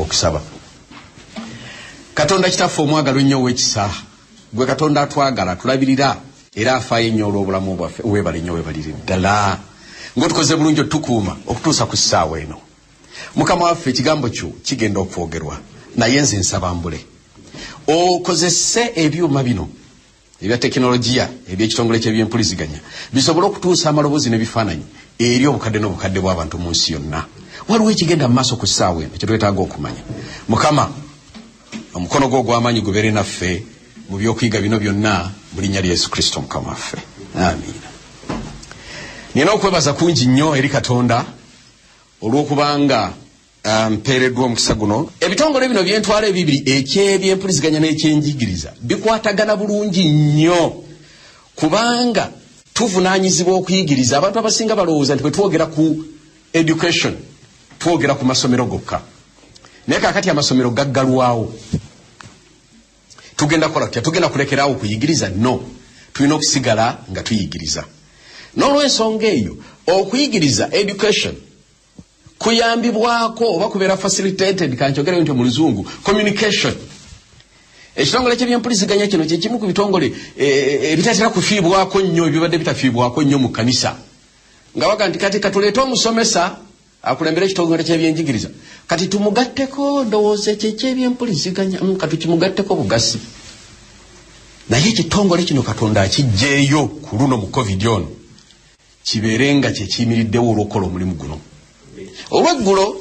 okusaba. Katonda kitaffe omwagalo nnyo w'ekisa, gwe Katonda atwagala tulabirira era afaayo ennyo olw'obulamu bwaffe. Weebale nnyo, weebalire ddala ng'otukoze bulungi otukuuma okutuusa ku ssaawa eno. Mukama waffe ekigambo kyo kigenda okwogerwa, naye nze nsaba mbule okozese ebyuma bino ebya tekinologiya eby'ekitongole ky'ebyempuliziganya bisobole okutuusa amaloboozi n'ebifaananyi eri obukadde n'obukadde bw'abantu mu nsi yonna. Waliwo ekigenda mu maaso ku ssaawa eno kye twetaaga okumanya. Mukama, omukono gwo ogw'amaanyi gubeere naffe mu by'okuyiga bino byonna mu linnya lya Yesu Kristo Mukama waffe, amiina. Nina okwebaza kungi nnyo eri Katonda olw'okubanga mpeereddwa omukisa guno. Ebitongole bino byentwala ebibiri, eky'ebyempuliziganya n'ekyenjigiriza, bikwatagana bulungi nnyo kubanga tuvunaanyizibwa okuyigiriza. Abantu abasinga balowooza nti bwe twogera ku education twogera ku masomero gokka, naye kaakati amasomero gaggalwawo. Tugenda kola tutya? Tugenda kulekeraawo okuyigiriza? No, tulina okusigala nga tuyigiriza. N'olw'ensonga eyo okuyigiriza, education, kuyambibwako oba kubeera facilitated, kankyogere nti mu luzungu communication. Ekitongole ky'ebyempuliziganya kino kye kimu ku bitongole ebitatera kufiibwako nnyo, ebibadde bitafiibwako nnyo mu kanisa, nga waga nti kati katuleete omusomesa akulembera ekitongole ky'ebyenjigiriza, kati tumugatteko ndowooza ekyebyempuliziganya, kati kimugatteko bugasi. Naye ekitongole kino Katonda akiggyeeyo ku luno mu COVID ono kibeere nga kye kiyimiriddewo olw'okukola omulimu guno. Olweggulo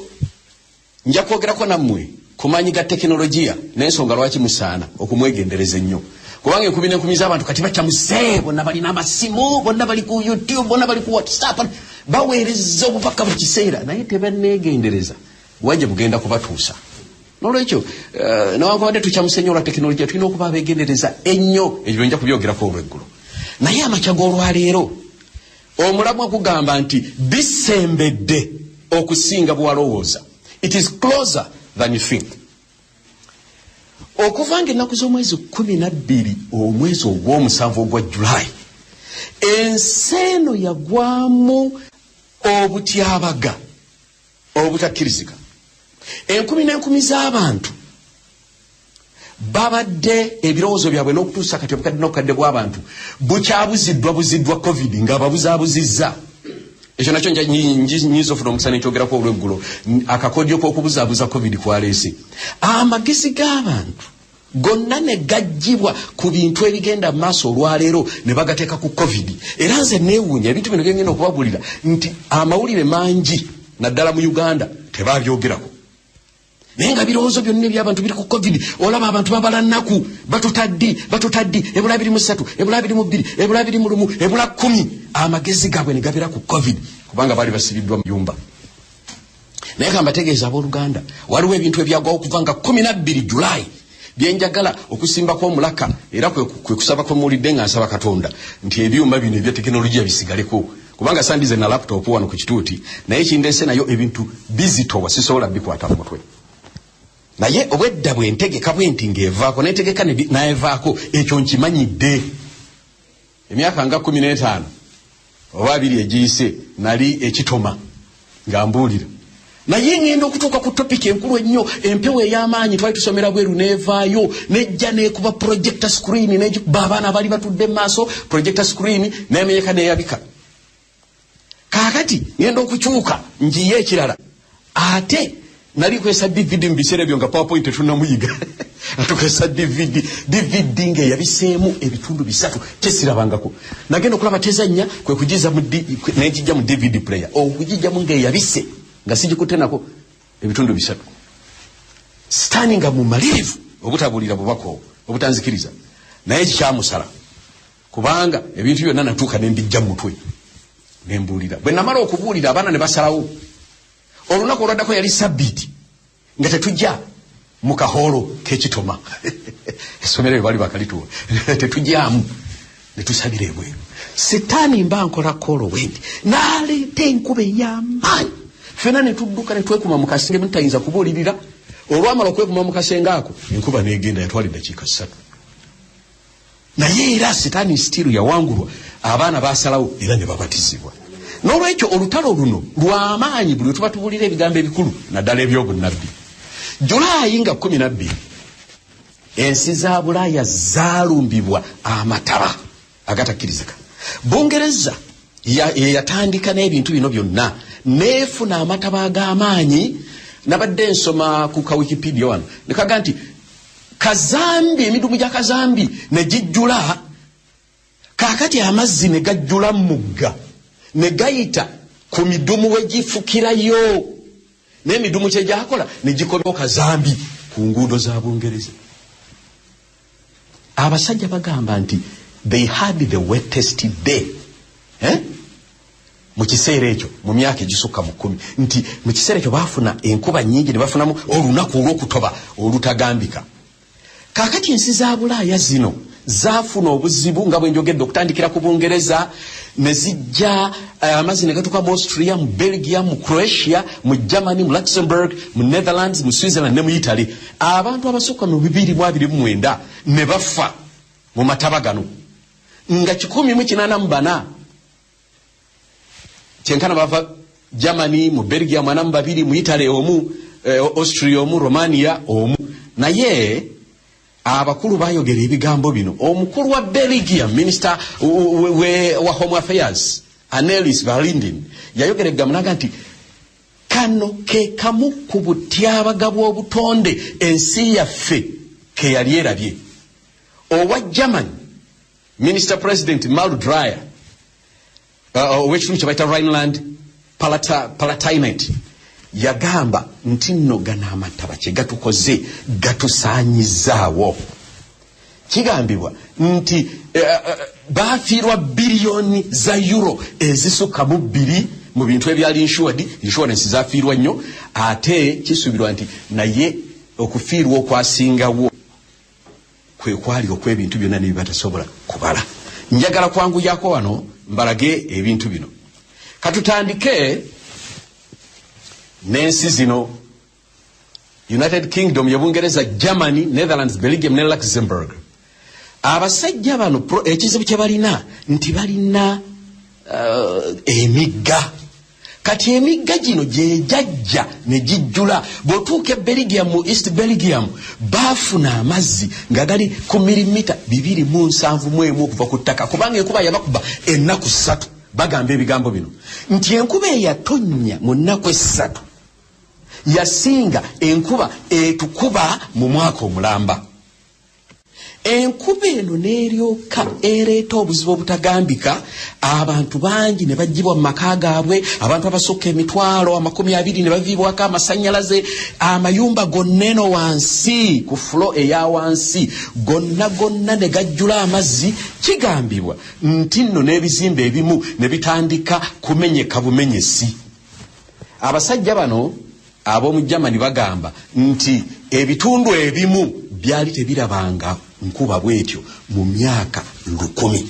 nja kwogerako nammwe ku maanyi ga tekinologiya n'ensonga lwaki musaana okumwegendereza ennyo, kubanga enkumi n'enkumi z'abantu kati bakyamuse, bonna balina amasimu, bonna bali ku YouTube, bonna bali ku WhatsApp, baweereza obubaka buli kiseera, naye tebanneegendereza wajja bugenda kubatuusa. N'olwekyo newankubadde tukyamuse nnyo olwa tekinologiya, tulina okuba abeegendereza ennyo. Ebyo nja kubyogerako olweggulo. Naye amakya g'olwaleero omulamwa gugamba nti bisembedde okusinga bwalowooza. It is closer than you think. Okuvanga ennaku z'omwezi 12 omwezi ogw'omusanvu ogwa July, ensi eno yagwamu obutyabaga obutakkirizika. Enkumi n'enkumi z'abantu babadde ebirowoozo byabwe n'okutuusa kati obukadde n'obukadde bw'abantu buziddwa COVID nga babuzaabuzizza. Ekyo nakyo nyinza ofuna omukisa n'ekyogerako olweggulo, akakodyo k'okubuzaabuza COVID kwaleese. Amagezi g'abantu gonna ne gaggyibwa ku bintu ebigenda mu maaso olwaleero ne bagateeka ku COVID. Era nze neewuunya ebintu bino byengenda okubabulira nti amawulire mangi naddala mu Uganda tebabyogerako. Naye nga birowoozo byonna eby'abantu biri ku COVID, olaba abantu babala nnaku batutaddi, ebula 23, ebula 22, ebula 21, ebula 10. Amagezi gaabwe ne gabira ku COVID kubanga baali basibiddwa mu yumba. Naye nga mbategeeza abooluganda, waliwo ebintu ebyagwawo okuva nga 12 July byenjagala okusimbako omulaka, era kwe kusaba kwe muwulidde nga nsaba Katonda nti ebyuma bino ebya tekinologiya bisigaleko, kubanga sandize na laptop wano ku kituuti, naye kindeese nayo ebintu bizitowa, sisobola bikwata mu mutwe. Naye obwedda bwentegeka bwenti ng'evaako netegeka naevaako, ekyo nkimanyidde. Emyaka nga 15 oba 2 egiyise nali ekitoma nga mbuulira. Naye ngenda okutuuka ku topic enkulu ennyo, empewo ey'amaanyi twali tusomera bweru neevaayo nejja neekuba projector screen negikuba abaana bali batudde mu maaso, projector screen nemenyeka neyabika. Kaakati ngenda okukyuka njiye ekirala, ate nali kwesa DVD mu biseera ebyo nga PowerPoint tunnamuyiga. Atukwesa DVD ng'eyabiseemu ebitundu 3 tesirabangako. Nagenda okulaba tezannya kwe kugijja mu DVD player, okugijjamu ng'eyabise nga sijikutte nako ebitundu 3. Sitaani nga mumalirivu obutabulira bubaka obutanzikiriza, naye kikyamusala kubanga ebintu byonna natuuka nembijja mutwe nembuulira. Bwe namala okubuulira abaana ne basalawo. Olunaku olwaddako yali Sabbiiti nga tetujja mu kahoolo k'ekitoma. Essomero lye bali bakalituwa tetujjamu ne tusabira ebweru. Sitaani mba nkola koolo wendi n'aleeta enkuba ey'amaanyi, ffenna ne tudduka ne twekuma mu kasenge mutayinza kubuulirira. Olwamala okwekuma mu kasenge ako enkuba n'egenda yatwala eddakiika 3. Naye era Sitaani stiru yawangulwa, abaana baasalawo era ne babatizibwa. N'olwekyo olutalo luno lw'amaanyi buli tuba tubulira ebigambo ebikulu naddala ebyobunnabbi. Julaayi nga 12 ensi za Bulaaya zalumbibwa amataba agatakkirizika. Bungereza yatandika n'ebintu bino byonna neefuna amataba ag'amaanyi. Nabadde nsoma ku ka Wikipedia wano nekaga nti Kazambi, emidumu gya Kazambi ne gijjula, kaakati amazzi ne gajjula mugga ne gayita ku midumu we gifukirayo, n'emidumu kye gyakola ne gikola Kazambi ku nguudo za Bungereza. Abasajja bagamba nti they had the wettest day mu kiseera ekyo mu myaka egisukka mu 10 nti mu kiseera ekyo baafuna enkuba nnyingi ne bafunamu olunaku olw'okutoba olutagambika. Kaakati ensi za Bulaaya zino zaafuna obuzibu nga bwe njogedde okutandikira ku Bungereza ne zijja amazzi ne gatuuka mu Austria, mu Belgium, mu Croatia, mu Germany, mu Luxembourg, mu Netherlands, mu Switzerland ne mu Italy. Abantu abasukka mu 229 ne bafa mu mataba gano nga 184 kyenkana bava Germany, mu Belgium 42, mu Italy omu, Austria omu, Romania omu. Naye abakulu bayogera ebigambo bino. Omukulu wa Belgium, Minister wa Home Affairs, Annelies Verlinden, yayogera ebigambo naga nti kano ke kamu ku butyabaga bw'obutonde ensi yaffe ke yali erabye. Owa German, Minister President Malu Dreyer, ow'ekitundu kye bayita Rhineland Palatinate, yagamba nti nno gano amataba kye gatukoze gatusaanyizaawo. Kigambibwa nti baafiirwa biliyoni za euro ezisukka mu 2 mu bintu ebyali insurance zaafiirwa nnyo, ate kisuubirwa nti naye okufiirwa okwasingawo kwe kwali okw'ebintu byonna ne batasobola kubala. Njagala kwanguyako wano mbalage ebintu bino. Katutandike n'ensi zino: United Kingdom, Bungereza, Germany, Netherlands, Belgium ne Luxembourg. Abasajja bano ekizibu kye balina nti balina emigga. Kati emigga gino gye jajja ne gijjula. Bw'otuuka Belgium, mu East Belgium, baafuna amazzi nga gali ku milimita 271 okuva ku ttaka, kubanga enkuba yabakuba ennaku 3. Bagamba ebigambo bino nti enkuba eyatonnya mu nnaku 3 yasinga enkuba etukuba mu mwaka omulamba. Enkuba eno n'eryoka ereeta obuzibu obutagambika. Abantu bangi ne bagibwa mu maka gaabwe, abantu abasukka emitwalo 20 ne baviibwako amasannyalaze. Amayumba gonna eno wansi ku fulo eya wansi gonna ne gajjula amazzi. Kigambibwa nti nno n'ebizimbe ebimu ne bitandika kumenyeka bumenyesi. Abasajja bano ab'omu Germany bagamba nti ebitundu ebimu byali tebirabanga nkuba bwetyo mu myaka 10.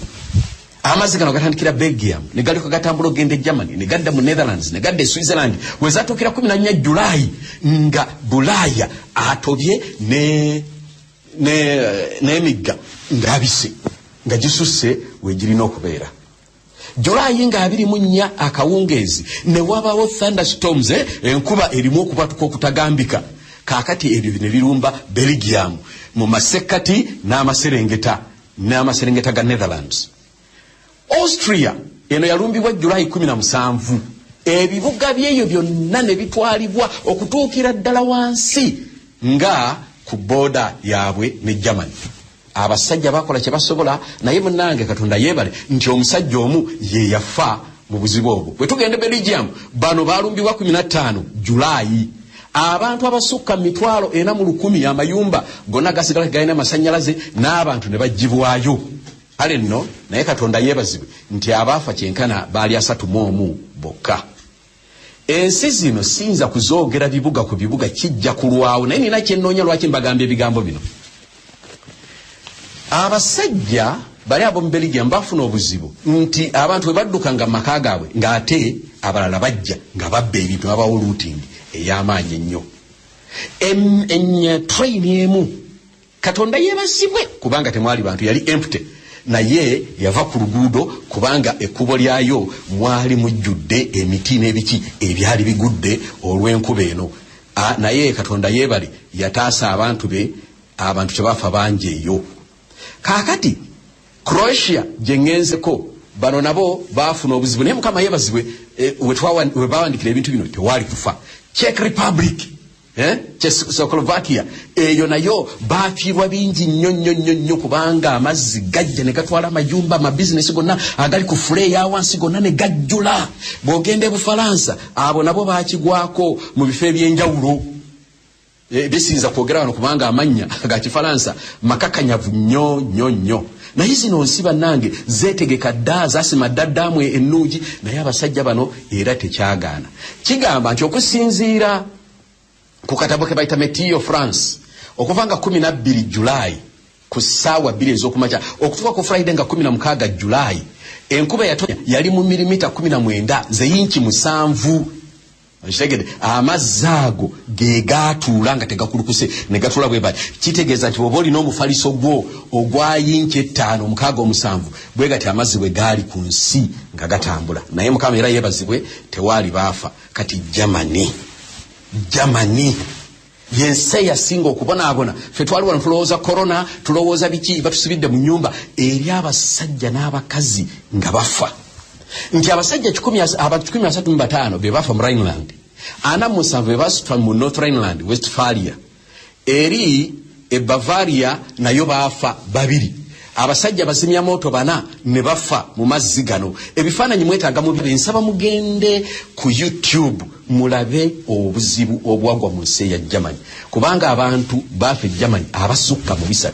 Amazzi gano gatandikira Belgium ne galiko gatambula ogenda Germany ne gadda mu Netherlands ne gadda Switzerland we zatuukira 14 Julaayi nga Bulaaya atobye n'emigga ng'abise nga gisusse we girina okubeera. Julaayi nga 24 akawungeezi ne wabawo thunderstorms, enkuba erimu okubatuka okutagambika. Kaakati ebyo ne birumba Belgium mu masekati n'amaserengeta ga Netherlands. Austria eno yalumbibwa Julaayi 17. Ebibuga byeyo byonna ne bitwalibwa okutuukira ddala wansi nga ku boda yaabwe ne Germany. Abasajja bakola kye basobola, naye munnange Katonda yeebale nti omusajja omu ye yafa mu buzibu obwo. Bwe tugenda Belgium, bano baalumbibwa 15 Julaayi. Abantu abasukka mitwalo 410 amayumba gonna gasigala galina amasannyalaze n'abantu ne bagibwayo. Kale nno naye Katonda yeebazibwe nti abaafa kyenkana baali 31 bokka. Ensi zino siyinza kuzoogera bibuga ku bibuga, kijja kulwawo, naye nina kyennoonya lwaki mbagambye ebigambo bino. Abasajja bali ab'omu Belgium bafuna obuzibu nti abantu bwe baddukanga mu maka gaabwe ng'ate abalala bajja nga babba ebintu, babawo looting ey'amaanyi ennyo. Train emu Katonda yeebazibwe kubanga temwali bantu, yali empty, naye yava ku luguudo kubanga ekkubo lyayo mwali mujjudde emiti n'ebiki ebyali bigudde olw'enkuba eno. naye Katonda yebale yataasa abantu be abantu kyebafa bangi eyo. Kaakati Croatia gyengenzeko bano nabo baafuna obuzibu naye Mukama yebazibwe we bawandikira ebintu bino tewali kufa. Czech Republic Czechoslovakia eyo nayo bafiirwa bingi nnyo kubanga amazzi gajja ne gatwala amayumba amabizinesi gonna agali ku fule ya wansi gonna ne gajjula. Bw'ogenda e Bufalansa abo nabo baakigwako mu bifo ebyenjawulo. Bisinza kwogera wano kubanga amanya ga Kifalansa makakanyavu nnyo. Naye zino nsi bannange zeetegeka dda zasima ddaddaamu ennungi naye abasajja bano era tekyagaana. Kigamba nti okusinziira ku katabo ke bayita Meteo France okuva nga 12 Julayi ku ssaawa 2 ez'okumakya okutuuka ku Friday nga 16 Julayi enkuba yali mu milimita 19 ze yinki 7. Okitegedde amazzi ago ge gaatuula nga tegakulukuse ne gatuula bwe bati. Kitegeeza nti bw'oba olina omufaliso gwo ogwa yinki 5 omukaaga 7 bwe gati amazzi bwe gaali ku nsi nga gatambula. Naye Mukama era yeebazibwe tewaali baafa. Kati Germany yensi eyasinga okubonaabona. Ffe twali wano tulowooza corona tulowooza biki batusibidde mu nnyumba eri abasajja n'abakazi nga bafa. Nti abasajja 135 be bafa mu Rhineland, 47 be basitwa mu North Rhineland Westphalia, eri Bavaria nayo bafa 2. Abasajja bazimya moto 4 ne bafa mu mazzi gano. Ebifaananyi mwetaaga mu nsaba mugende ku YouTube mulabe obuzibu obwagwa mu nsi ya Germany kubanga abantu bafe Germany abasukka mu 3.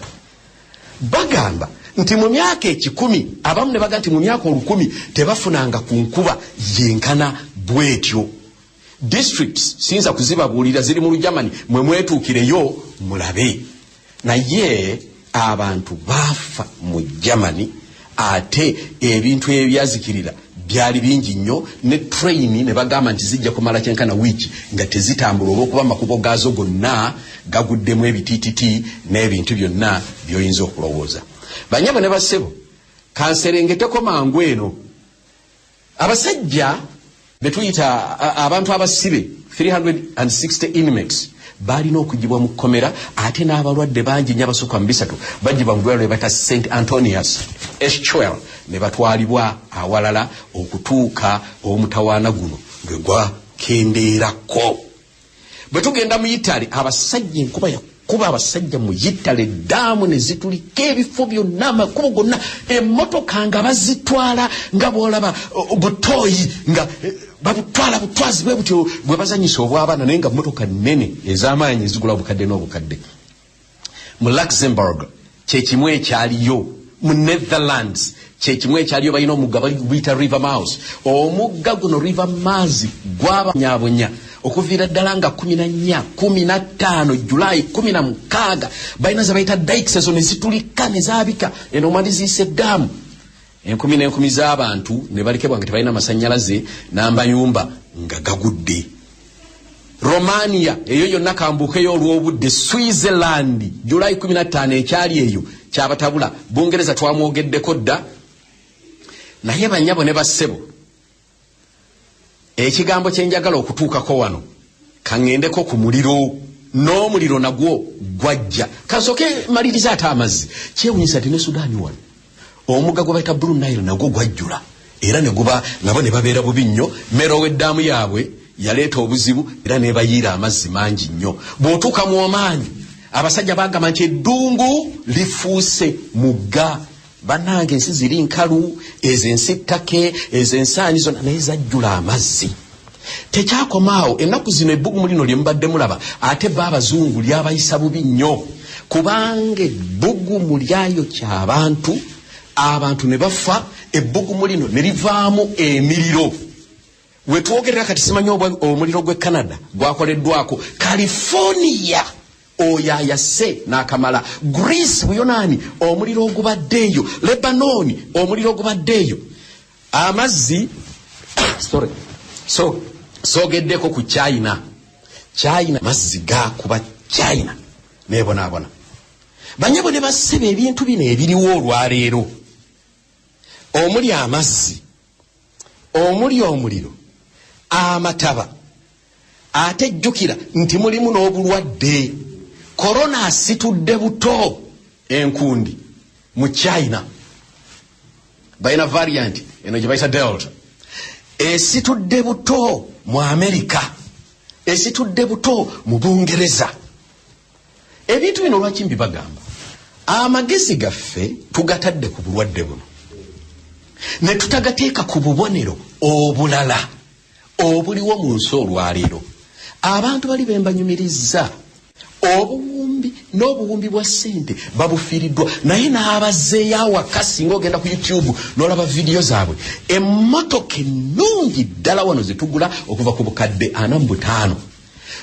Bagamba nti mu myaka 10 abamu ne baga nti mu myaka 10 tebafunanga ku nkuba yenkana bwetyo. Districts sinza kuzibabuulira ziri mu Germany mwe mwetuukireyo mulabe. Naye abantu bafa mu Germany ate ebintu ebyazikirira byali bingi nnyo ne train ne bagamba nti zijja kumala kyenkana wiki nga tezitambula olw'okuba amakubo gaazo gonna gaguddemu ebitititi n'ebintu byonna by'oyinza okulowooza. Banyabo ne basebo kanserengeteko mangu eno abasajja betuyita abantu abasibe 360 inmates balina okugibwa mu kkomera ate n'abalwadde bangi nnyo abasukka mu 3 bagibwa mu ddwaliro bata St Antonius Eschwell ne batwalibwa awalala okutuuka omutawaana guno gwe gwakendeerako. Bwe tugenda mu Italy abasajja enkuba yakuba abasajja mu Italy ddaamu ne zitulika ebifo byonna amakubo gonna emmotoka nga bazitwala nga bw'olaba butoyi nga babutwala butwazi bwe butyo bwe bazanyisa obw'abaana naye nga mmotoka nnene ez'amaanyi ezigula obukadde n'obukadde. Mu Luxembourg kyekimu ekyaliyo, mu Netherlands kyekimu ekyaliyo balina omugga buyita River Meuse. Omugga guno River Meuse gwabanyaabonya okuviira ddala nga 14, 15 Julayi 16 balina ze bayita dikes ezo ne zitulika ne zaabika eno omaliziisa eddaamu. 10,000 z'abantu ne balikebwa nga tebalina masannyalaze n'amayumba nga gagudde. Romania eyo yonna kambuukeyo olw'obudde. Switzerland Julayi 15 ekyali eyo kyabatabula. Bungereza twamwogeddeko dda. Naye banyabo ne bassebo ekigambo kye njagala okutuukako wano kaŋŋendeko ku muliro. N'omuliro nagwo gwajja. Kasooke maliriza ate amazzi. Kyewunyisa ti ne Sudaani wano omugga gwe bayita Blue Nile nagwo gwajjula era ne guba nabo ne babeera bubi nnyo. Merowe eddaamu yaabwe yaleeta obuzibu era ne bayiira amazzi mangi nnyo. Bw'otuuka mu Omaani abasajja bagamba nti eddungu lifuuse mugga. Bannange ensi ziri nkalu, ezo ensi ttake, ezo ensaani zonna naye zajjula amazzi. Tekyakomaawo ennaku zino ebbugumu lino lye mubadde mulaba ate b'abazungu lyabayisa bubi nnyo kubanga ebbugumu lyayokya abantu ne bafa. Ebbugumu lino ne livaamu emiriro. We twogerera kati simanyi omuliro gw'e Canada gwakoleddwako. California oyayase n'akamala. Greece Buyonaani omuliro ogubaddeeyo. Lebanoni omuliro ogubaddeeyo. Amazzi soogeddeko ku China mazzi gakuba China neebonaabona. Banyabo ne basseba ebintu bino ebiriwo olwaleero omuli amazzi, omuli omuliro, amataba, ate jjukira nti mulimu n'obulwadde. Corona asitudde buto enkundi mu China bayina variant eno gye bayita Delta. Esitudde buto mu America, esitudde buto mu Bungereza. Ebintu bino lwaki mbibagamba? Amagezi gaffe tugatadde ku bulwadde buno ne tutagateeka ku bubonero obulala obuliwo mu nsi olwaleero. Abantu bali bembanyumiriza obuwumbi n'obuwumbi bwa ssente babufiiriddwa, naye n'abazeeyo awaka singa ogenda ku YouTube n'olaba vidiyo zaabwe. Emmotoka ennungi ddala wano zetugula okuva ku bukadde 45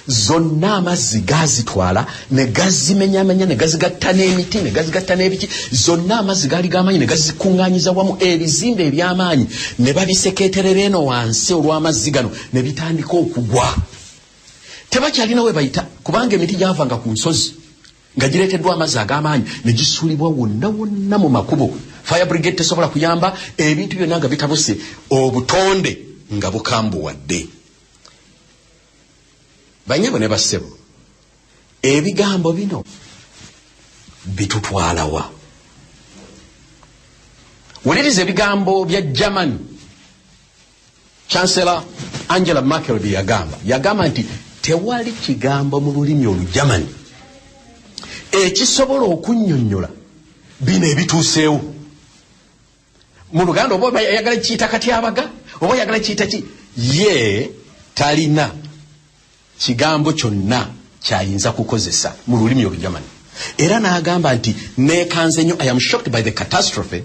zonna amazzi gazitwala ne gazimenyamenya ne gazigatta n'emiti ne gazigatta n'ebiki. Zonna amazzi gaali g'amaanyi ne gazikuŋŋaanyiza wamu, ebizimbe eby'amaanyi ne babisekeeterera eno wansi olw'amazzi gano ne bitandika okugwa. Tebakyalina we bayita kubanga emiti gyavanga ku nsozi nga gireeteddwa amazzi ag'amaanyi ne gisuulibwa wonna wonna mu makubo. Fire brigade tesobola kuyamba, ebintu byonna nga bitabuse, obutonde nga bukambuwadde. Banyabo ne bassebo, ebigambo bino bitutwalawa. Wuliriza ebigambo bya German Chancellor Angela Merkel bye yagamba nti tewali kigambo mu lulimi Olujamani ekisobola okunnyonnyola bino ebituuseewo. Mu Luganda oba yagala kiyita katyabaga oba yagala kiyita ki, ye talina kigambo kyonna kyayinza kukozesa mu lulimi Olujamani. Era n'agamba nti neekanze nnyo, I am shocked by the catastrophe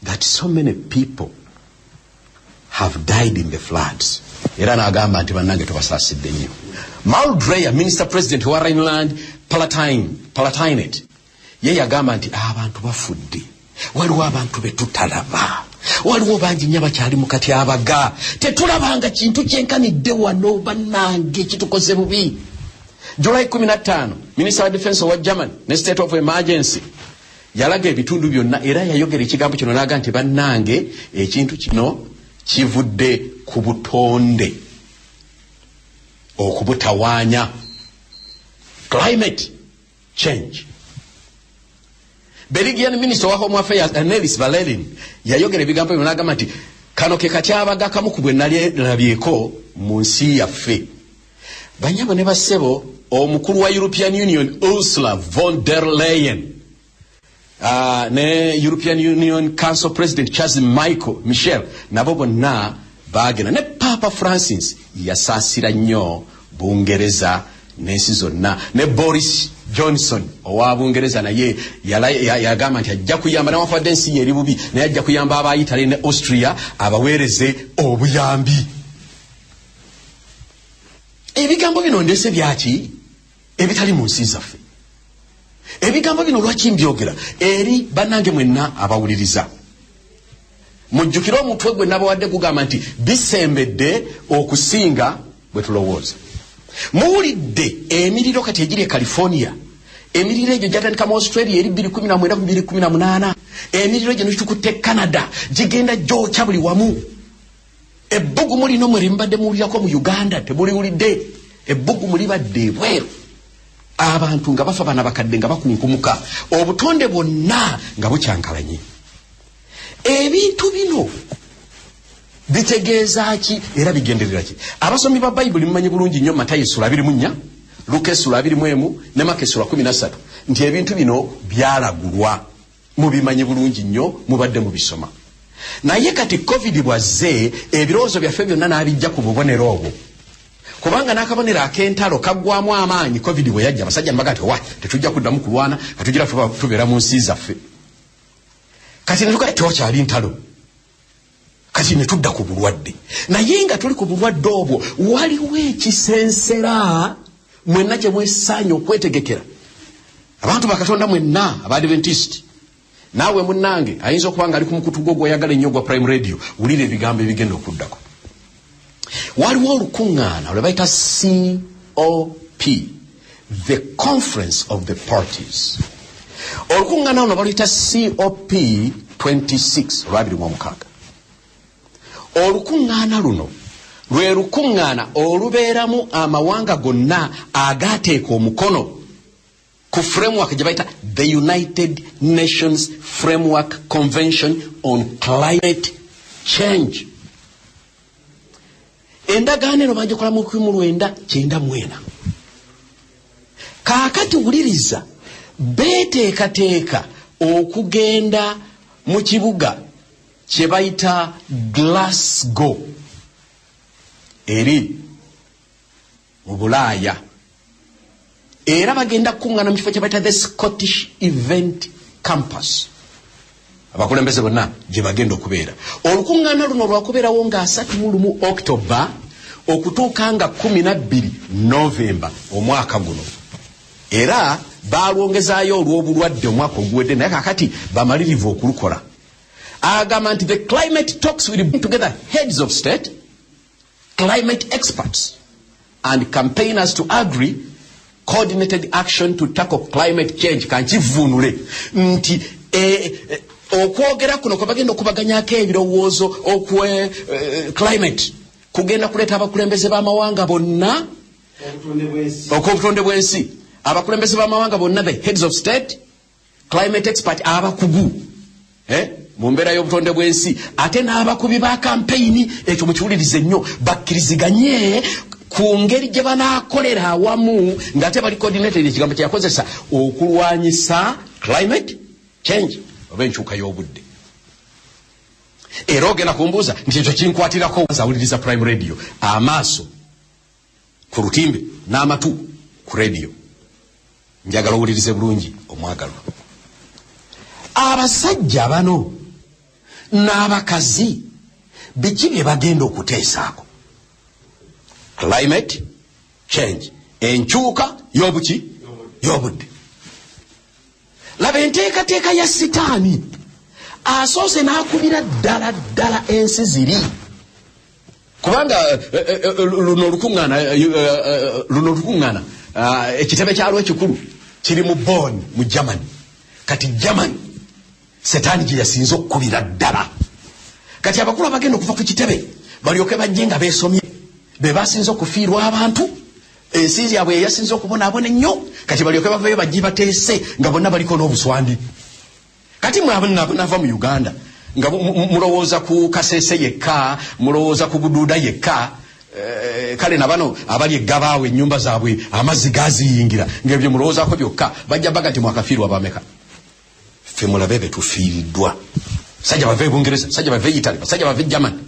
that so many people have died in the floods. Era n'agamba nti bannange tubasaasidde nnyo. Mauro Dreyer, Minister President wa Rhineland Palatinate, ye yagamba nti abantu bafudde, waliwo abantu betutalaba, waliwo bangi nnyo abakyali mu katyabaga, tetulabanga kintu kyenkanidde wano bannange kitukoze bubi. July 15, Minister of Defense wa Germany ne State of Emergency yalaga ebitundu byonna era yayogera ekigambo kino n'aga nti bannange ekintu kino kivudde ku butonde okubutawaanya, climate change. Belgian Minister wa Home Affairs Annelies Valerin yayogera ebigambo bino n'agamba nti kano ke katyabaga kamu ku bwe nalabyeko mu nsi yaffe. Banyabo ne bassebo, omukulu wa European Union Ursula von der Leyen ne European Union Council President Charles Michel nabo bonna bagenda, ne Papa Francis yasaasira nnyo Bungereza n'ensi zonna, ne Boris Johnson owa Bungereza naye yagamba nti ajja kuyamba n'awafadde ensi ye eri bubi naye ajja kuyamba aba Italy ne Austria abaweereze obuyambi. Ebigambo bino ndese byaki ebitali mu nsi zaffe. Ebigambo bino lwaki mbyogera eri bannange mwenna abawuliriza. Mujjukire omutwe gwe nabawadde gugamba nti bisembedde okusinga bwe tulowooza. Muwulidde emiriro kati egiri e California, emiriro egyo gyatandika mu Australia eri 2019-2018, emiriro egyo nekitukutte Canada gigenda gyokya buli wamu. Ebbugumu lino mwe limbadde muwulirako mu Uganda temuliwulidde, ebbugumu libadde ebweru, abantu nga bafa bana bakadde nga bakunkumuka, obutonde bwonna nga bukyankalanye. Ebintu bino bitegeeza ki era bigenderera ki? Abasomi ba Bayibuli mumanyi bulungi nnyo Matayo sura 24, Luka sura 21 ne Marko sura 13 nti ebintu bino byalagulwa. Mubimanyi bulungi nnyo, mubadde mubisoma. Naye kati COVID bwazze ebirowoozo byaffe byonna n'abijja ku bubonero obwo. Kubanga n'akabonero ak'entalo kaggwamu amaanyi COVID bwe yajja, abasajja mbaga nti wa tetujja kuddamu kulwana, katugira tubeera mu nsi zaffe. Kati netugaa tewakyali ntalo, kati ne tudda ku bulwadde. Naye nga tuli ku bulwadde obwo waliwo ekisensera mwenna gye mwesaanya okwetegekera. Abantu bakatonda mwenna Abadventist, naawe munnange ayinza okuba nga ali ku mukutu gwo gw'oyagala ennyo gwa Prime Radio, wulira ebigambo ebigenda okuddako. Waliwo olukuŋŋaana lwe bayita COP, the Conference of the Parties. Olukuŋŋaana luno baluyita COP 26 olwabiri mu omukaaga. Olukuŋŋaana luno lwe lukuŋŋaana olubeeramu amawanga gonna agaateeka omukono ku framework gye bayita the United Nations Framework Convention on Climate Change. Endagaano eno bagikola mu 1994. Kaakati wuliriza beeteekateeka okugenda mu kibuga kye bayita Glasgow eri mu Bulaaya, era bagenda kuŋŋaana mu kifo kye bayita the Scottish Event Campus. Abakulembeze bonna gye bagenda okubeera. Olukuŋŋaana luno lwakubeerawo nga 31 October okutuuka nga 12 November omwaka guno, era balwongezaayo olw'obulwadde omwaka oguwedde, naye kakati bamalirivu okulukola. Agamba nti the climate talks will bring together heads of state, climate experts and campaigners to agree coordinated action to tackle climate change. Kankivuunule nti okwogera kuno kwe bagenda okubaganyako ebirowoozo okwe climate kugenda kuleeta abakulembeze b'amawanga bonna okw'obutonde bw'ensi, abakulembeze b'amawanga bonna, the heads of state, climate expert, abakugu mu mbeera y'obutonde bw'ensi, ate n'abakubi ba kampeyini. Ekyo mukiwulirize nnyo, bakkiriziganye ku ngeri gye banaakolera awamu ng'ate bali coordinated, ekigambo kye yakozesa, okulwanyisa climate change oba enkyuka y'obudde. Era ogenda kumbuuza nti ekyo kinkwatirako. Awuliriza Prime Radio, amaaso ku lutimbe n'amatu ku radio. Njagala owulirize bulungi omwagalwa. Abasajja bano n'abakazi biki bye bagenda okuteesaako? Climate change, enkyuka y'obudde. Laba enteekateeka ya sitaani asoose n'akubira ddala ensi ziri, kubanga luno olukuŋŋaana ekitebe kyalwo ekikulu kiri mu Bonn mu Germany. Kati Germany setaani gye yasinze okukubira ddala. Kati abakulu abagenda okuva ku kitebe balyoke bajje nga beesomye, be basinze okufiirwa abantu, ensi yaabwe yasinze okubonaabona ennyo, kati balyoke bavayo bajje bateese nga bonna baliko n'obuswandi. Kati nava mu Uganda nga mulowooza ku Kasese yekka, mulowooza ku Buduuda yekka, kale na bano abali eggabaawe ennyumba zaabwe amazzi gaziyingira, ng'ebyo mulowoozaako byokka, bajja bagati mwakafiirwa bameka. Ffe mulabe be tufiiriddwa. Sajja bava e Bungereza, sajja bava e Italy, sajja bava e Germany,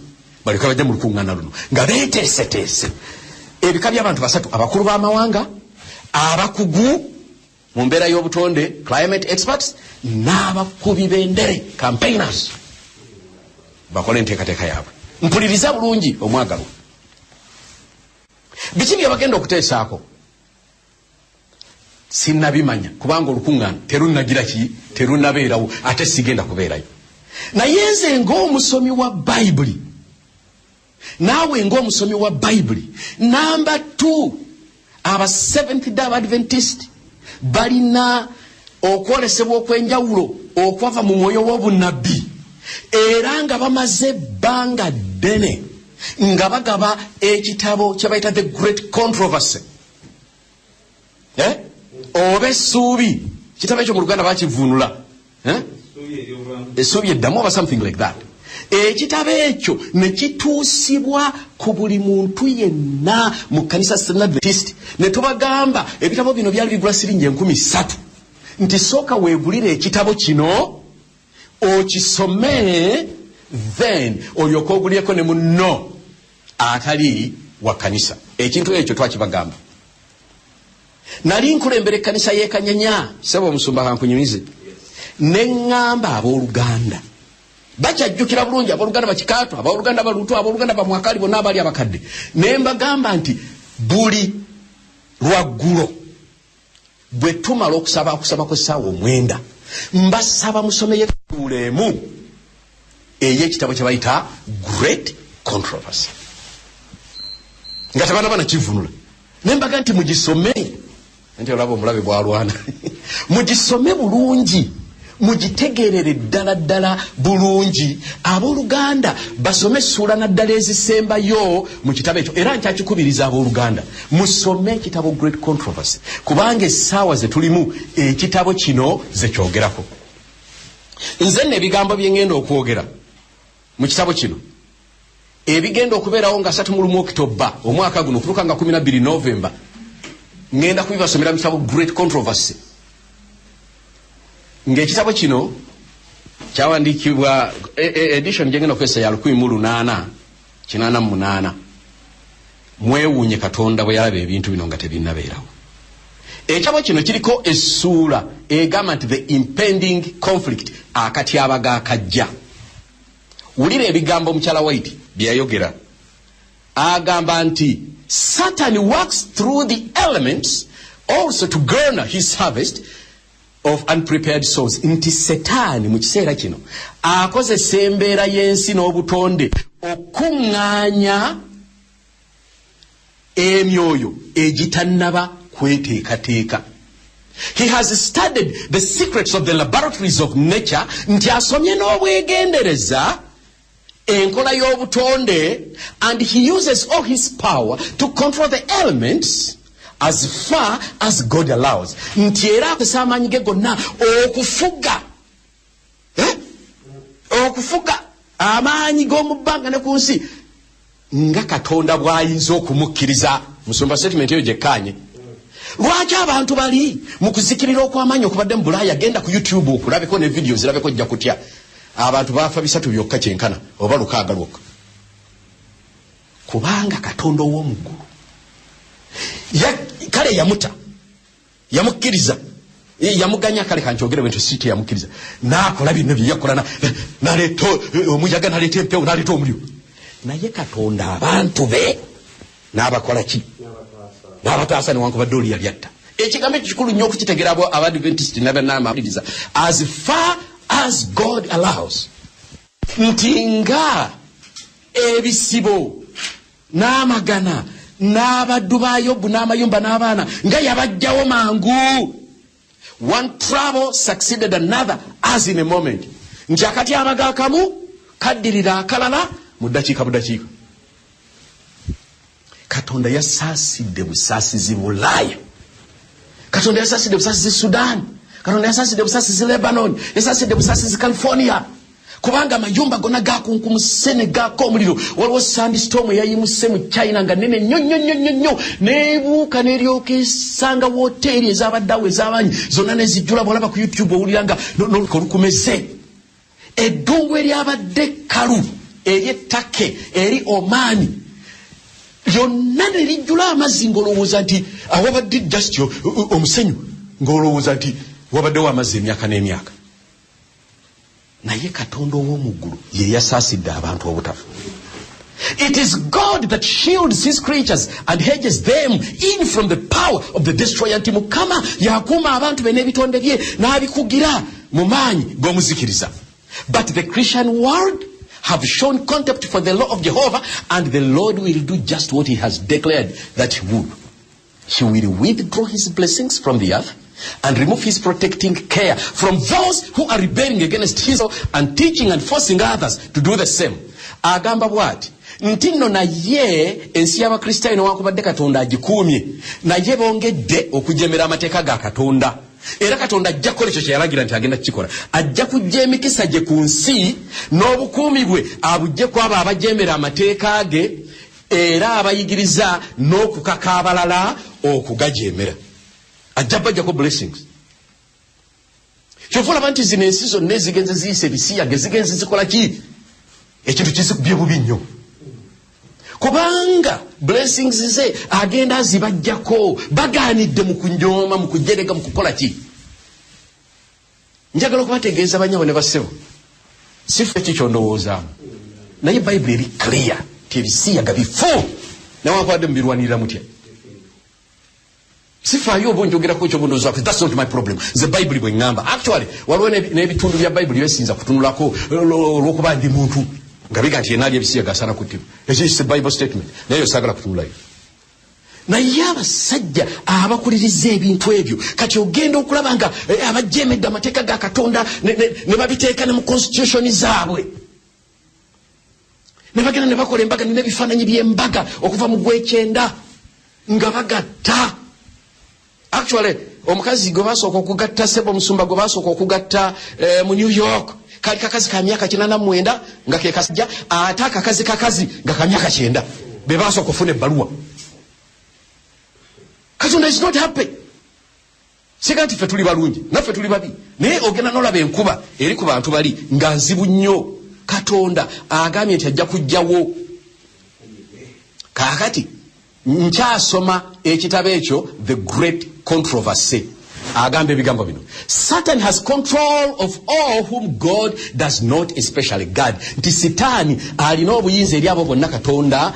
balyoke bajja mu lukuŋŋaana luno nga beeteeseteese. Ebika by'abantu basatu, abakulu b'amawanga, abakugu mu mbeera y'obutonde, climate experts, n'abakubi b'endere, campaigners, bakole enteekateeka yaabwe. Mpuliriza bulungi omwagalwa. Biki bye bagenda okuteesaako? Sinnabimanya kubanga olukuŋŋaana terunnabeerawo, ate sigenda kubeerayo. Naye nze ng'omusomi wa Bayibuli, naawe ng'omusomi wa Bayibuli, number 2, aba Seventh Day Adventist balina okwolesebwa okwenjawulo okwava mu mwoyo w'obunabbi, era nga bamaze ebbanga ddene nga bagaba ekitabo kye bayita The Great Controversy, oba essuubi. Kitabo ekyo mu Luganda bakivuunula essuubi eddamu oba something like that. Ekitabo ekyo ne kituusibwa ku buli muntu yenna mu kkanisa Adventist. Ne tubagamba ebitabo bino byali bigula siringi 3,000, nti sooka weegulire ekitabo kino okisome, then olyoka ogulyeko ne munno atali wa kkanisa. Ekintu ekyo twakibagamba. Nali nkulembera ekkanisa y'e Kanyanya, sebo omusumba kankunyumize, ne ŋŋamba abooluganda bakyajjukira bulungi, abooluganda bakikaato, abooluganda balutu, abooluganda bamwakali, bonna abaali abakadde, ne mbagamba nti buli lwaggulo bwe tumala okusaba kw'essaawa 9, mbasaba musomeyo emu ey'ekitabo kye bayita Great Controversy, nga tebaana banakivunula. Ne mbaga nti mugisome, nti olaba omulabe bwalwana mugisome bulungi, mugitegerere ddala bulungi abooluganda basome essula naddala ezisembayo mu kitabo ekyo era nkyakikubiriza abooluganda musome ekitabo Great Controversy kubanga essaawa ze tulimu ekitabo kino ze kyogerako nze n'ebigambo bye ngenda okwogera mu kitabo kino ebigenda okubeerawo nga 3 Oktoba omwaka guno okutuuka nga 12 November ngenda kubibasomera mu kitabo Great Controversy ng'ekitabo kino kyawandiikibwa edition gyengenda okwesa ya 1888 mwewuunye Katonda bwe yalaba ebintu bino nga tebinnabeerawo. Ekitabo kino kiriko essuula egamba nti the impending conflict akatyabaga akajja. Wulira ebigambo mukyala White bye yayogera agamba nti Satan works through the elements also to garner his harvest of unprepared souls. Nti Setaani mu kiseera kino akozesa embeera y'ensi n'obutonde okuŋŋaanya emyoyo egitannaba kweteekateeka. He has studied the secrets of the laboratories of nature. Nti asomye n'obwegendereza enkola y'obutonde, and he uses all his power to control the elements as far as God allows. Nti era akozesa amaanyi ge gonna okufuga okufuga amaanyi g'omu bbanga ne ku nsi nga Katonda bw'ayinza okumukkiriza. Musumba statement eyo gyekkaanye. Lwaki abantu bali mu kuzikirira okw'amaanyi okubadde mu Bulaaya genda ku YouTube okulabeko ne videos zirabeko ojja kutya. Abantu bafa 3 byokka kyenkana oba 6 lwokka. Kubanga Katonda ow'omuggulu kale yamuta yamukkiriza yamuganya kale kankyogere bwento siti yamukkiriza n'akola bino bye yakola n'aleeta omuyaga n'aleeta empewo n'aleeta omuliro. Naye Katonda abantu be n'abakola ki? N'abataasa newankubadde oli yali atta. Ekigambo ekyo kikulu nnyo okukitegeera Abadventist n'Abannamawuliriza. As far as God allows. Nti nga ebisibo n'amagana n'abaddu ba Yobu n'amayumba n'abaana nga yabajjawo mangu. One trouble succeeded another as in a moment. Nti akatyabaga akamu kaddirira akalala mu ddakiika budakiika. Katonda yasaasidde busaasizi Bulaaya. Katonda yasaasidde busaasizi Sudan. Katonda yasaasidde busaasizi Lebanon. Yasaasidde busaasizi California. Kubanga amayumba gonna gakunkumuse ne gaako omuliro. Waliwo sandstorm eyayimuse mu China nga nene nnyo neebuuka n'eryoka esanga woteeri ez'abaddawo ez'abanyi zonna ne zijjula bw'olaba ku YouTube owulira nga olukumeze. Eddungu eryabadde kkalu ery'ettake eri Oman lyonna ne lijjula amazzi ng'olowooza nti awabadde just omusenyu ng'olowooza nti wabaddewo amazzi emyaka n'emyaka. Naye Katonda ow'omuggulu ye yasaasidde abantu obutafa. It is God that shields his creatures and hedges them in from the power of the destroyer. Nti Mukama yakuuma abantu be n'ebitonde bye n'abikugira mu maanyi g'omuzikiriza. But the Christian world have shown contempt for the law of Jehovah, and the Lord will do just what he has declared that he would. He will withdraw his blessings from the earth and remove his protecting care from those who are rebelling against his law and teaching and forcing others to do the same. Agamba bwati nti nno naye ensi y'Abakristaayo newankubadde Katonda agikuumye naye bongedde okujemera amateeka ga Katonda. Era Katonda ajja kukola ekyo kye yalagira nti agenda kukikola. Ajja kujja emikisa gye ku nsi n'obukuumi bwe abujje ku abo abajemera amateeka ge era abayigiriza n'okukaka abalala okugajemera. Ajja bajjako blessings. Kyova olaba nti zino ensi zonna ezigenze ziyisa ebisiyage zigenze zikola ki? Ekintu kizikubye bubi nnyo. Kubanga blessings ze agenda azibajjako bagaanidde mu kunyooma mu kujerega mu kukola ki? Njagala okubategeeza banyawo ne bassebo. Sifu ekyo ndowoozaamu. Naye Bayibuli eri clear ti ebisiyaga bifu newankubadde mubirwanirira mutya. Sifaayo oba njogerako ekyo bundowooza nti that's not my problem. The Bible bwe ngamba. Actually waliwo n'ebitundu bya Bible byesinza kutunulako olw'okuba ndi muntu nga biga nti yenali ebisiyaga asaana kuttibwa. Ekyo is a Bible statement. Naye saagala kutunulayo. naye abasajja abakuliriza ebintu ebyo kati ogenda okulaba nga abajemedde amateeka ga Katonda ne babiteeka ne mu constitution zaabwe ne bagenda ne bakola embaga n'ebifaananyi by'embaga okuva mu Gwekyenda nga bagatta. Actually omukazi gwe basooka okugatta Sebo Musumba gwe basooka okugatta mu New York kali kakazi ka myaka 89 nga ke kasajja ate akakazi nga ka myaka 9 be basooka okufuna ebbaluwa. Katonda is not happy. Siganti ffe tuli balungi naffe tuli babi naye ogenda n'olaba enkuba eri ku bantu bali nga nzibu nnyo. Katonda agambye nti ajja kujjawo. Kaakati nkyasoma ekitabo ekyo The Great Controversy agamba ebigambo bino. Satan has control of all whom God does not especially guard. Nti Sitaani alina obuyinza eri abo bonna Katonda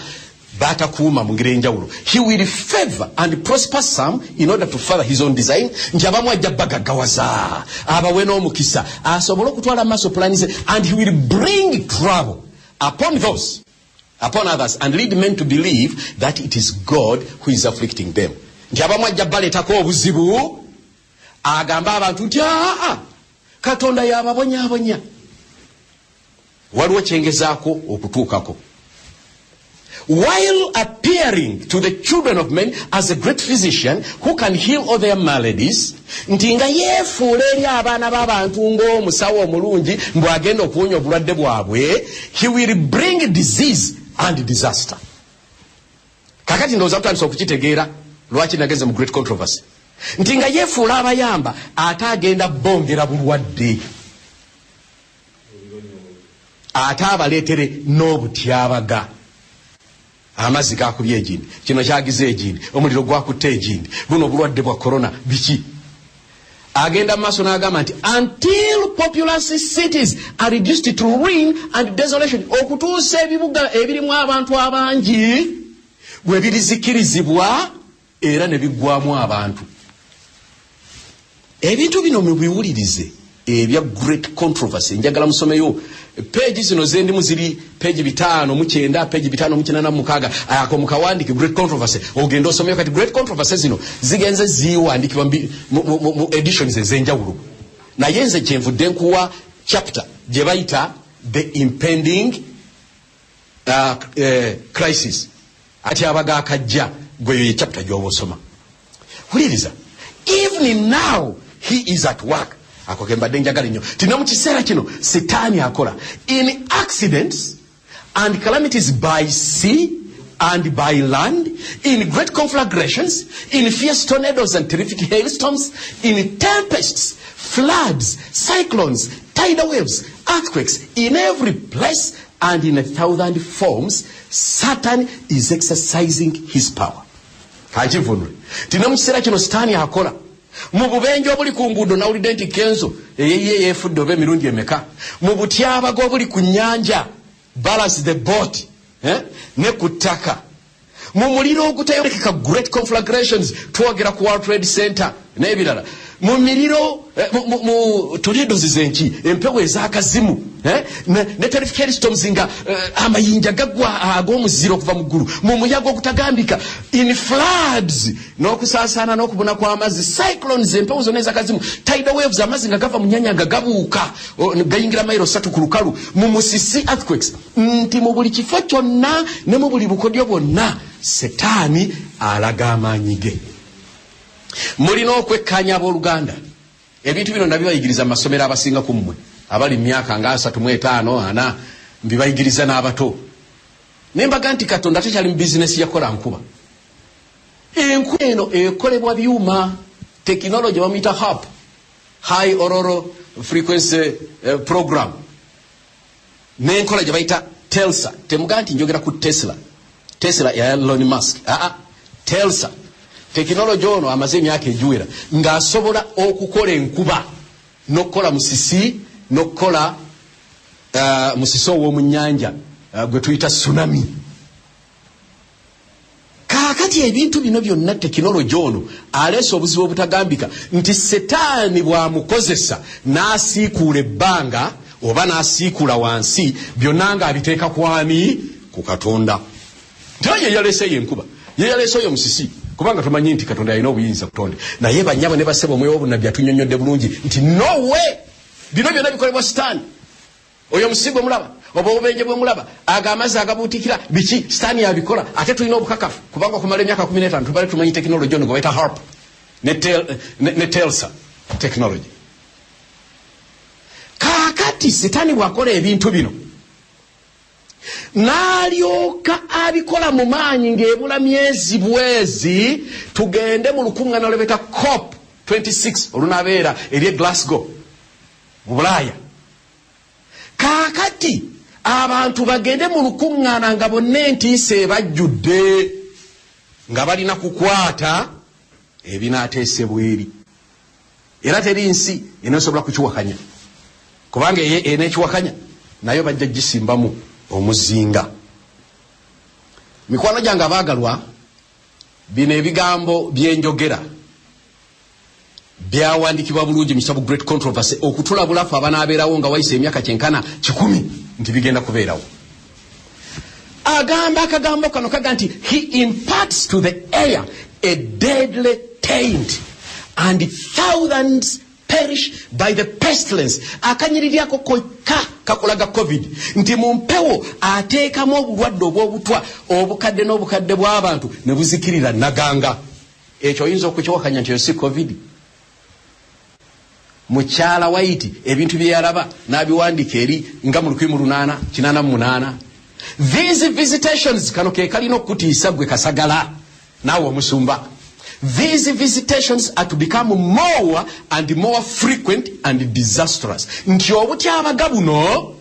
batakuuma mu ngeri enjawulo. He will favor and prosper some in order to further his own design. Nti abamu ajja bagaggawaza abawe n'omukisa asobole okutwala maaso plans and he will bring trouble upon others and lead men to believe that it is God who is afflicting them. Nti abamu ajja baleetako obuzibu agamba abantu nti Katonda y'ababonyaabonya. Waliwo kyengezaako okutuukako. While appearing to the children of men as a great physician who can heal all their maladies, nti nga yeefuula eri abaana b'abantu ng'omusawo omulungi mbw'agenda okuwonya obulwadde bwabwe, he will bring disease and disaster. Kakati ndowooza tutandise okukitegeera lwaki nageze mu Great Controversy. Nti nga yeefuula abayamba ate agenda bongera bulwadde, ate abaleetere n'obutyabaga. Amazzi gakubye egindi, kino kyagize egindi, omuliro gwakutte egindi, buno obulwadde bwa corona biki. Agenda maaso n'agamba nti until populous cities are reduced to ruin and desolation, okutuusa ebibuga ebirimu abantu abangi bwe birizikirizibwa era ne biggwamu abantu. Ebintu bino mubiwulirize ebya Great Controversy. Njagala musomeyo page zino zendimu ziri page 5:9, page 5:86 ako mukawandike Great Controversy. Ogenda osomyo kati Great Controversy zino zigenze ziwandikibwa mu editions ezenjawulo. Naye nze kyenvudde nkuwa chapter gye bayita the impending crisis. Ati abaga akajja gwe ye chapter gy'oba osoma. Huliriza. Even now he is at work. Akokembadde njagala nnyo tina mu kiseera kino Sitaani akola in accidents and calamities by sea and by land, in great conflagrations, in fierce tornadoes and terrific hailstorms, in tempests, floods, cyclones, tidal waves, earthquakes, in every place and in 1,000 forms, Satan is exercising his power. Kajivunwe tina mu kiseera kino Sitaani akola mu bubenje obuli ku nguudo nawulidde nti Kenzo eyeye yefudde oba emirundi emeka, mu butyabaga obuli ku nnyanja balance the boat ne ku ttaka, mu muliro ogutayolekeka Great Conflagrations twogera ku World Trade Center n'ebirala, mu miriro mu tornadoes zenki empewo ez'akazimu ne terrific hailstorms nga amayinja gagwa ag'omuziro okuva mu ggulu, mu muyaga ogutagambika, in floods n'okusaasaana n'okubuna kw'amazzi, cyclones empewo zonna ez'akazimu, tidal waves amazzi nga gava mu nnyanja nga gabuuka gayingira mayiro 3 ku lukalu, mu musisi earthquakes. Nti mu buli kifo kyonna ne mu buli bukodyo bwonna Setaani alaga amaanyi ge. Mulina okwekkanya abooluganda ebintu bino nabibayigiriza amasomero abasinga ku mmwe abali myaka nga 35 40 mbibayigiriza n'abato. Nembaga nti Katonda tekyali mu bizinesi yakola nkuba. Enkuba eno ekolebwa byuma, technology bamuyita HAP, high auroral frequency program, n'enkola gye bayita TELSA. Temuga nti njogera ku Tesla ya Elon Musk. TELSA technology ono amaze emyaka egiwera ng'asobola okukola enkuba n'okukola musisi n'okukola musisi ow'omu nnyanja gwe tuyita tsunami. Kaakati ebintu bino byonna technology ono aleese obuzibu obutagambika nti Setaani bw'amukozesa n'asiikuula ebbanga oba n'asiikuula wansi byonna ng'abiteeka kwani ku Katonda. Ntaye yaleeseyo enkuba ye yaleso yo musisi kubanga tumanyi nti Katonda alina obuyinza kutonde naye banyabo ne basebo mwe obunabbi atunyonyodde bulungi nti no way bino byonna bikolebwa Sitaani. Oyo musigo mulaba oba obubenje bwe mulaba agamazi agabutikira biki Sitaani yabikola ate tulina obukakafu kubanga kumala emyaka 15 tubale tumanyi technology ono goeta harp ne Telsa technology. Kakati Sitaani bwakola ebintu bino n'alyoka abikola mu maanyi ng'ebula myezi bwezi tugende mu lukuŋŋaana lwebeta COP 26 olunabeera eri Glasgow mu Bulaaya. Kakati abantu bagende mu lukuŋŋaana nga bonna entiisa ebajjudde nga balina kukwata ebinaateesebwa eri era teri nsi enoosobola kukiwakanya kubanga eneekiwakanya nayo bajja gisimbamu omuzinga. Mikwano gyange abaagalwa, bino ebigambo byenjogera byawandikibwa bulungi mu kitabo Great Controversy okutulabulafu abanaabeerawo nga wayise emyaka 100 nti bigenda kubeerawo. Agamba akagambo kano kaga nti he imparts to the air a deadly taint and thousands perish by the pestilence. Akanyiriryako koka kakulaga COVID nti mu mpewo ateekamu obulwadde obw'obutwa obukadde n'obukadde bw'abantu ne buzikirira naganga. Ekyo oyinza okukiwakanya nti si COVID. Mukyala White ebintu bye yalaba n'abiwandika eri nga mu 1888. These visitations kano ke kalina okutiisa gwe Kasagala naawe omusumba. These visitations are to become more and more frequent and disastrous. Nti obutyabaga buno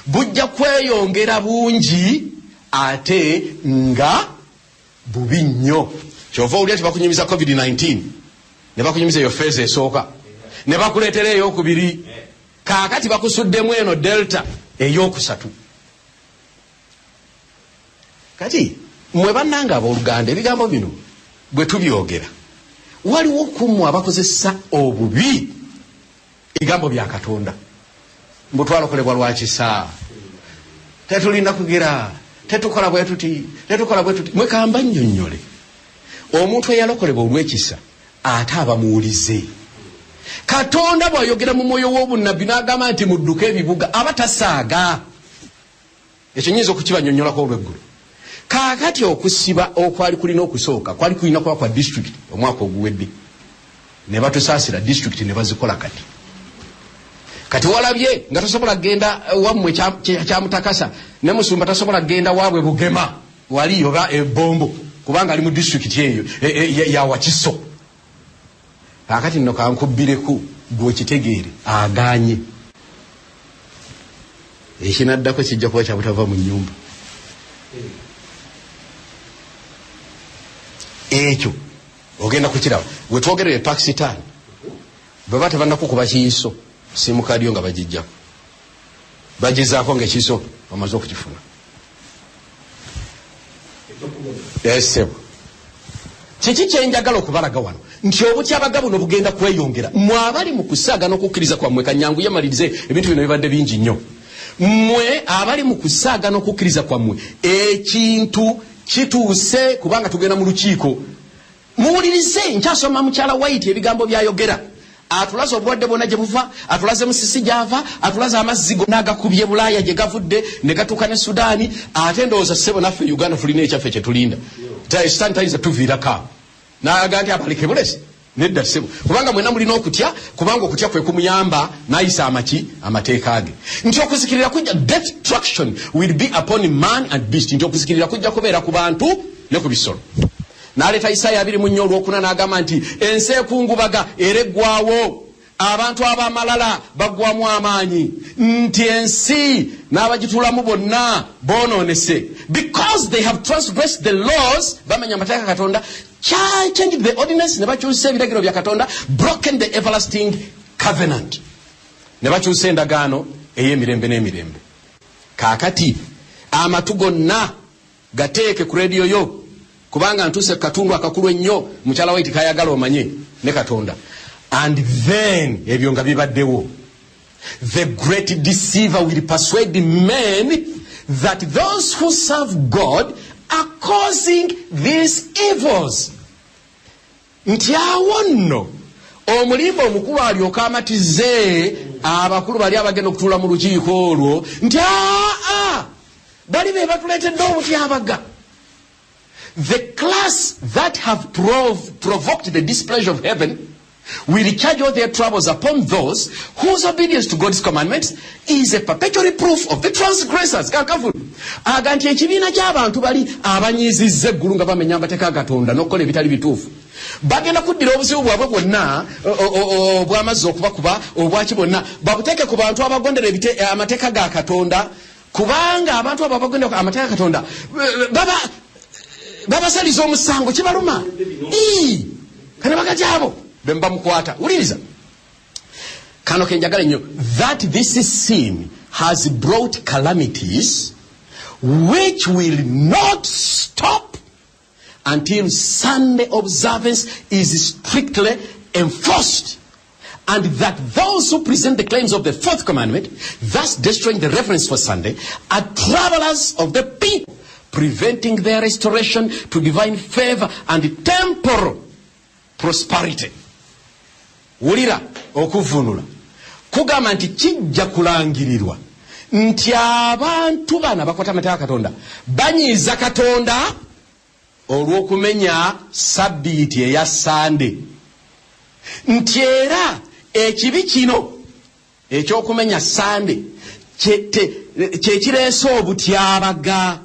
bujja kweyongera bungi ate nga bubi nnyo. Kyova oli ati bakunyumiza COVID-19 ne bakunyumiza eyo phase esooka ne bakuleetera ey'okubiri kaakati bakusuddemu eno Delta ey'okusatu. Kati mwe bannanga abooluganda ebigambo bino bwe tubyogera waliwo kumu abakozesa obubi ebigambo bya Katonda mbu twalokolebwa lwakisa tetulinda kugera tetukola bwe tuti mwekamba nnyonnyole omuntu eyalokolebwa olw'ekisa ate abamuwulize. Katonda bw'ayogera mu mwoyo w'obunnabbi n'agamba nti mudduke ebibuga aba tasaaga. Ekyo nnyinza okukibanyonnyolako olw'eggulu. Kakati okusiba okwali kulina okusooka kwali kulina kuba kwa district omwaka oguwedde ne batusaasira district ne bazikola kati walabye nga tasobola genda wammwe kyamutakasa ne musumba tasobola genda waabwe Bugema wali oba ebombo kubanga ali mu district eyo ya Wakiso. Kakati nno kankubbireku gwe kitegeere aganye ekinaddako kijja kuba kyabutava mu nnyumba. Ekyo ogenda kukiraba we twogerere Pakistan bwe batabannakukuba kiyiso simukadiyo nga bagijjako bagizaako ng'ekiyiso bamaze okukifuna. Esebo kiki kyenjagala okubalaga wano nti obutyabaga buno bugenda kweyongera. Mmwe abali mu kusaaga n'okukkiriza kwammwe kanyangu yemalirize ebintu bino bibadde bingi nnyo. Mmwe abali mu kusaaga n'okukkiriza kwammwe ekintu kituuse kubanga tugenda mu lukiiko muwulirize. Nkyasoma mukyala White ebigambo byayogera atulaze obulwadde bwonna gye buva atulaze musisi gyava atulaze amazzi gonna agakubye Bulaaya gye gavudde ne gatuuka ne Sudaani ate ndowooza ssebo naffe Uganda tulina ekyaffe kye tulinda Sitaani tayinza tuviirako n'aga nti abaleke bulesi nedda ssebo kubanga mwena mulina okutya kubanga okutya kwe kumuyamba n'ayisa amateeka ge nti okuzikirira kujja destruction will be upon man and beast nti okuzikirira kujja kubeera ku bantu ne ku bisolo. N'aleeta Isaaya 2:4 n'agamba nti ensi ekungubaga era eggwaawo abantu ab'amalala baggwamu amaanyi nti ensi n'abagitulamu bonna boonoonese because they have transgressed the laws bamenya amateeka Katonda changed the ordinance ne bakyusa ebiragiro bya Katonda broken the everlasting covenant ne bakyusa endagaano ey'emirembe n'emirembe. Kaakati amatu gonna gateeke ku rediyo yo kubanga ntuse katundu akakulu ennyo mukyala White kayagala omanye ne Katonda. And then ebyo nga bibaddewo the great deceiver will persuade men that those who serve God causing these evils. Nti awo nno omulimba omukulu alyoka amatize abakulu bali abagenda okutuula mu lukiiko olwo nti bali be batuleetedde obutyabaga. The class that have provoked the displeasure of heaven will charge all their troubles upon those whose obedience to God's commandments is a perpetual proof of the transgressors. Kakavu aganti ekibiina ky'abantu bali abanyizizza eggulu nga bamenya amateeka ga Katonda n'okukola ebitali bituufu bagenda kuddira obuzibu bwabwe bwonna obw'amazzi okubakuba obwaki bwonna babuteeke ku bantu abagondera amateeka ga Katonda, kubanga abantu abo abagondera amateeka ga Katonda babasaliza omusango kibaluma kana bagati abo bemba mukwata. Uliriza kano kenjagala nnyo that this sin has brought calamities which will not stop until Sunday observance is strictly enforced, and that those who present the claims of the fourth commandment, thus destroying the reverence for Sunday, are travelers of the people, preventing their restoration to divine favor and temporal prosperity. Ulira okuvunula kugamba nti kijja kulangirirwa nti abantu bana bakwata amateeka Katonda banyiiza Katonda olw'okumenya sabbiiti eya Sande, nti era ekibi kino ekyokumenya Sande kyekireese obutyabaga,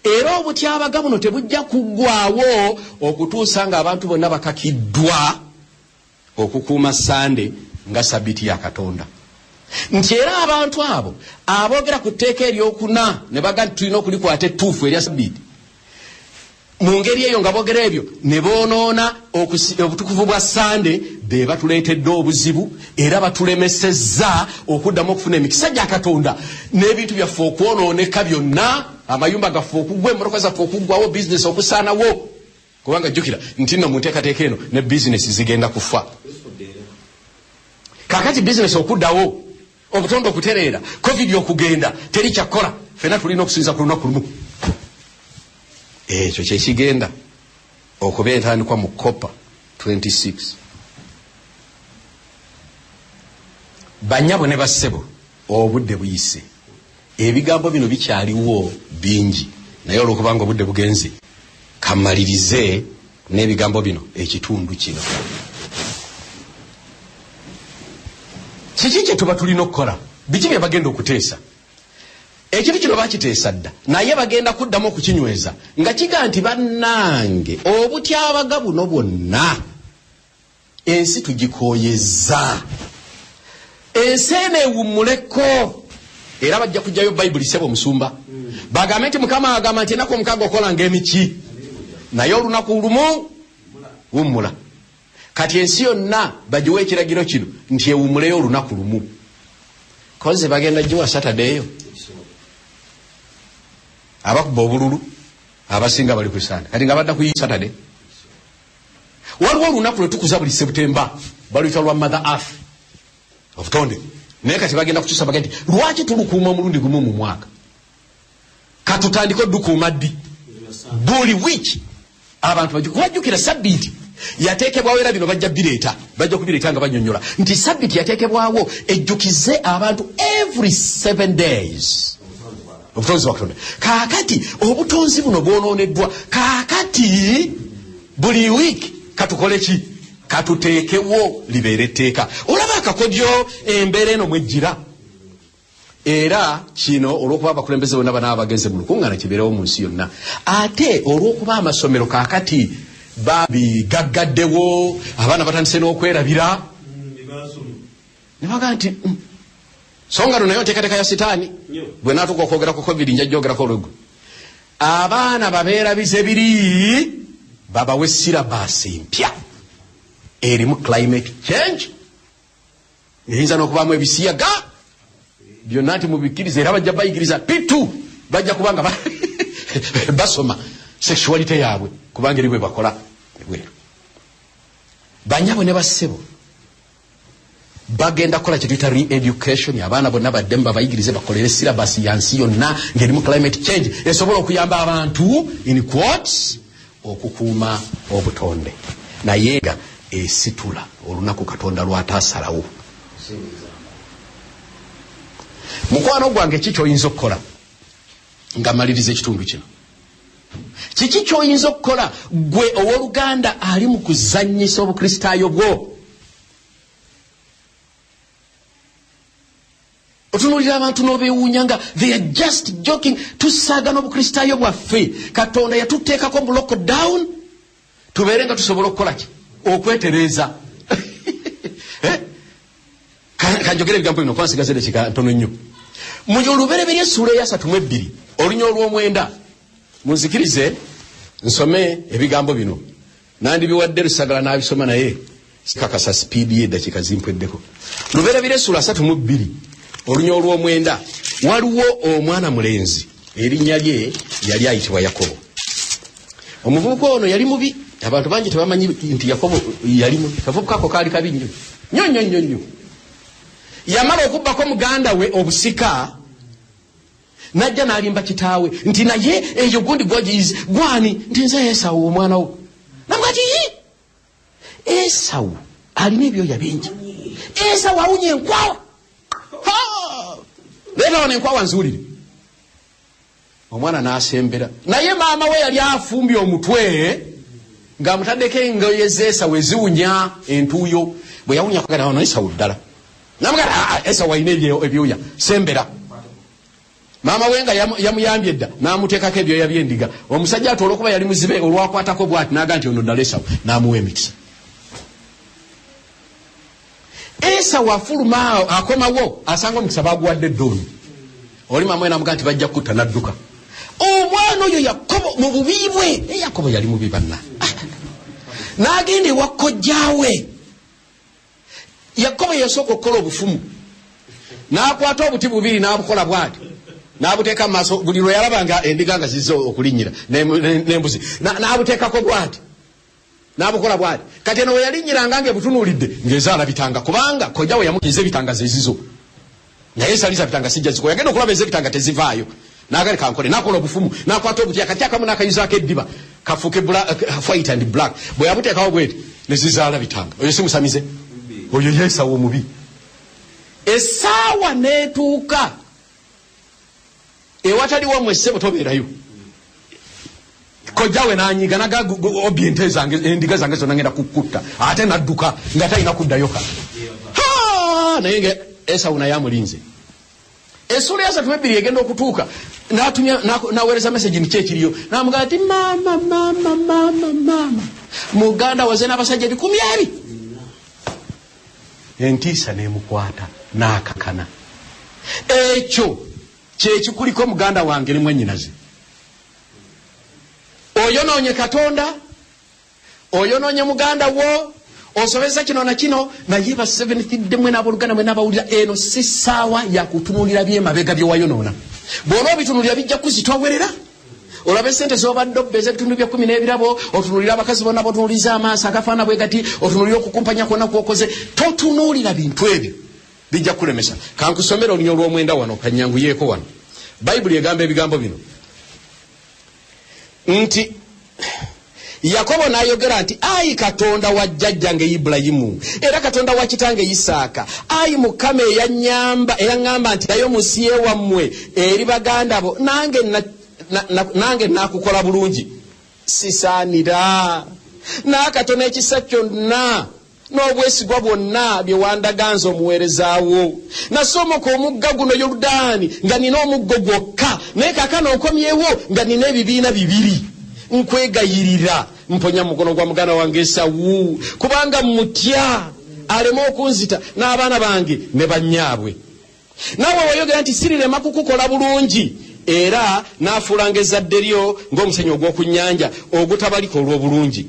era obutyabaga buno tebujja kuggwaawo okutuusa nga abantu bonna bakakiddwa okukuuma Sande nga sabbiiti ya Katonda. Nti era abantu abo aboogera ku tteeka eryokuna ne baga nti tulina okulikwata ettuufu erya sabbiiti, mu ngeri eyo nga boogera ebyo ne boonoona obutukuvu bwa Sande, be batuleetedde obuzibu era batulemesezza okuddamu okufuna emikisa gya Katonda n'ebintu byaffe okwonooneka byonna, amayumba gaffe okuggwa, emmotoka zaffe okuggwawo, bizinesi okusaanawo, kubanga jjukira nti nno mu nteekateeka eno ne bizinesi zigenda kufa. Kakati bizinesi okuddawo, obutonde okutereera, covid okugenda, teri kyakkola, ffenna tulina okusinza ku lunaku lumu. Ekyo kyekigenda okuba entandikwa mu COPA 26. Banyabo ne bassebo obudde buyise, ebigambo bino bikyaliwo bingi, naye olwokubanga obudde bugenze kamalirize n'ebigambo bino ekitundu kino. Kiki kye tuba tulina okukola? Biki bye bagenda okuteesa? Ekintu kino bakiteesa dda, naye bagenda kuddamu okukinyweza nga kiga nti bannange obutyabaga buno bwonna ensi tugikooyezza, ensi eno ewummuleko, era bajja kujjayo Bayibuli sebo omusumba bagambe nti Mukama agamba nti ennaku omukaaga okolanga emiki, naye olunaku lumu wummula. Kati ensi yonna bagiwa ekiragiro kino nti ewummuleyo olunaku lumu, koze bagenda giwa Saturday eyo. Abakuba obululu abasinga bali ku Sunday, kati nga badda ku Saturday. Waliwo olunaku lwe tukuza buli September baluyita lwa Mother Earth obutonde, naye kati bagenda kukyusa bagenda nti lwaki tulukuuma omulundi gumu mu mwaka, katutandika oddukuuma ddi? Buli wiki abantu bajjukira sabbiiti yateekebwawo, era bino bajja bireeta, bajja kubireeta nga banyonnyola nti sabbiiti yateekebwawo ejjukize abantu every 7 days obutonzi bwa Katonda. Kaakati obutonzi buno bwonooneddwa, kaakati buli wiiki katukole ki? Katuteekewo libeere etteeka. Olaba akakodyo embeera eno mwejjira. Era kino olw'okuba abakulembeze bonna bana abagenze mu lukuŋŋaana kibeerewo mu nsi yonna, ate olw'okuba amasomero kaakati babigaggaddewo, abaana batandise n'okwerabira ne baga nti songa nayo nteekateeka ya sitaani bwe naatuka okwogera ku covid nja jjogerako olweggulo, abaana babeera bize biri babawe sirabaasi mpya erimu climate change, eyinza n'okubaamu ebisiyaga byonna nti mubikkiriza, era bajja bayigiriza pitu, bajja kubanga basoma sexuality yaabwe kubanga eri bwe bakola ebweru. Banyabwe ne bassebo bagenda kola kituyita re-education abaana bonna baddemba bayigirize bakolere syllabus yansi yonna ngerimu climate change esobola okuyamba abantu in quotes okukuuma obutonde naye nga esitula olunaku Katonda lwataasalawo. Mukwano gwange kiki oyinza okukola nga maliriza ekitundu kino? Kiki ky'oyinza okukola gwe ow'Oluganda ali mu kuzannyisa obukristaayo bwo? Otunuulira abantu n'obeewuunya nga they are just joking. Tusaaga n'obukristaayo bwaffe. Katonda yatuteekako mu lockdown tubeere nga tusobola okukola ki? Okwetereeza. Kanjogera ebigambo bino kuba nsigaze dakika ntono nnyo. Mu Olubereberye Ssuula ya 32 olunya olw'omwenda munzikirize nsome ebigambo bino. Nandibiwadde Lusagala n'abisoma naye sikakasa sipiidi y'eddakiika zimpweddeko. Lubereberye Ssuula 32 olunya olw'omwenda waliwo omwana mulenzi erinnya lye yali ayitibwa Yakobo. Omuvubuka ono yali mubi. Abantu bangi tebamanyi nti Yakobo yali mubi. Kavubuka ako kaali kabi nnyo nnyo nnyo nnyo. Yamala okubbako muganda we obusika najja n'alimba kitaawe nti naye eyo gundi gwani nti nze Esawu omwana wo. Namugati Esawu alina ebyoya bingi. Esawu awunye enkwawa. Leeta wano enkwawa nzuulire. Omwana n'asembera naye maama we yali afumbye omutwe ng'amutaddeko engoye z'Esawu eziwunya entuuyo. Bwe yawunya kugana wano Esawu ddala. Namugala Esawu alina ebyoya sembera. Maama we nga yamuyambye dda n'amuteekako ebyoya by'endiga. Omusajja ate olw'okuba yali muzibe olwakwatako bw'ati n'aga nti ono ddala Esawu n'amuwa emikisa. Esawu afuluma akomawo asanga omukisa baguwadde Ddooni. Oli maama we n'amuga nti bajja kutta n'adduka. Omwana oyo Yakobo mu bubi bwe. Yakobo yali mubi banna. N'agenda ewa kojjaawe. Yakobo yasooka okukola obufumu. N'akwata obuti bubiri n'abukola bw'ati. N'abuteeka mu maaso buli lwe yalabanga endiga nga zizze okulinnyira n'embuzi. N'abuteekako bw'ati. N'abukola bw'ati. Kati eno we yalinnyiranga ng'ebutunuulidde ng'ezaala bitanga kubanga kojjaawe yamukiza ebitanga ze zizo. Naye saliza bitanga sijja ziko. Yagenda okulaba ez'ebitanga tezivaayo. N'agali kankole n'akola obufumu n'akwata obuti akati akamu n'akayuzaako eddiba kafuuke white and black. Bwe yabuteekawo bw'eti ne zizaala bitanga. Oyo si musamize. Oyo Esawu omubi. Essaawa n'etuuka ewataliwo mmwe ssebo tobeerayo. Kojjaawe n'anyiga naga obye ente zange endiga zange zonna ngenda kukutta ate n'adduka nga talina kuddayo ka. Naye nga Esawu naye amulinze. Essuula ya 32 egenda okutuuka n'atumya n'aweereza message ni kyekiriyo n'amugamba ati maama muganda waze n'abasajja 12. Entiisa n'emukwata n'akakana. Ekyo kyekikuliko muganda wange ne mwennyinaze. Oyonoonye Katonda, oyonoonye muganda wo, osobeza kino na kino naye ba 7th mwe n'aboluganda mwe n'abawulira eno si ssaawa yakutunuulira by'emabega bye wayonoona. Bw'oba obitunuulira bijja kuzitwawerera. Olabe sente z'obadde obbeza ebitundu bya 10 n'ebirabo, otunuulira abakazi bonna b'otunuuliza amaaso agafaana bwe gati, otunuulira okukumpanya kwonna kw'okoze. Totunuulira bintu ebyo bijja kulemesa. Kankusomera olunya olw'omwenda wano kanyanguyeeko wano. Bayibuli egamba ebigambo bino nti Yakobo n'ayogera nti ayi Katonda wa jjajjange Ibulayimu era Katonda wa kitange Isaaka, ayi Mukama eyaŋŋamba nti nayo musiye wammwe eri baganda bo nange nakukola bulungi sisaanira n'akatono ekisa kyonna n'obwesigwa bwonna bye wandaganza omuweerezaawo. Nasomoka omugga guno Yoludaani nga nina omuggo gwokka naye kaakano nkomyewo nga nina ebibiina 2. Nkwegayirira mponya mukono gwa muganda wange Esawu kubanga mutya aleme okunzita n'abaana bange ne bannyaabwe. Naawe wayogera nti sirirema kukukola bulungi era n'afuulanga ezzadde lyo ng'omusenyu ogw'oku nnyanja ogutabalika olw'obulungi.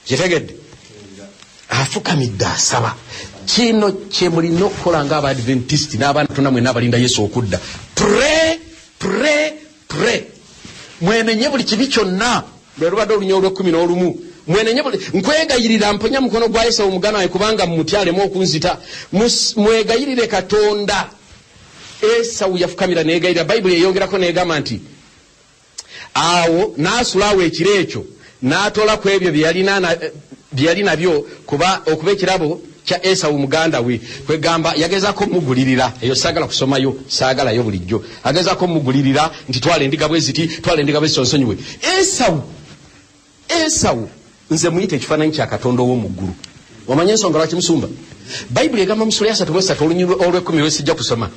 Kitegedde? Afukamidde asaba. Kino kye mulina okukola ng'Abadventist n'abaana tunamwe n'abalinda Yesu okudda. Pray. Mwenenye buli kibi kyonna. Lwe lubadde olunya olw'11 mwenenye nkwegayirira mponya mukono gwa Esau omuganda wawe kubanga mmutyale mu okunzita mwegayirire Katonda. Esau yafukamira negayirira. Bible yeyongerako negamba nti awo nasulawo ekiro ekyo n'atola ku ebyo bye yali nabyo kuba okuba ekirabo kya Esau muganda we. Kwegamba yagezako mugulirira eyo sagala kusomayo sagala yo bulijjo agezako mugulirira nti twale endiga bwe ziti twale endiga bwe sonsonyiwe. Esau nze muyite ekifaananyi kya Katonda ow'omuggulu. Wamanya ensonga lwaki musumba? Bible egamba mu Sura ya 3 olw'ekumi lwesijja kusoma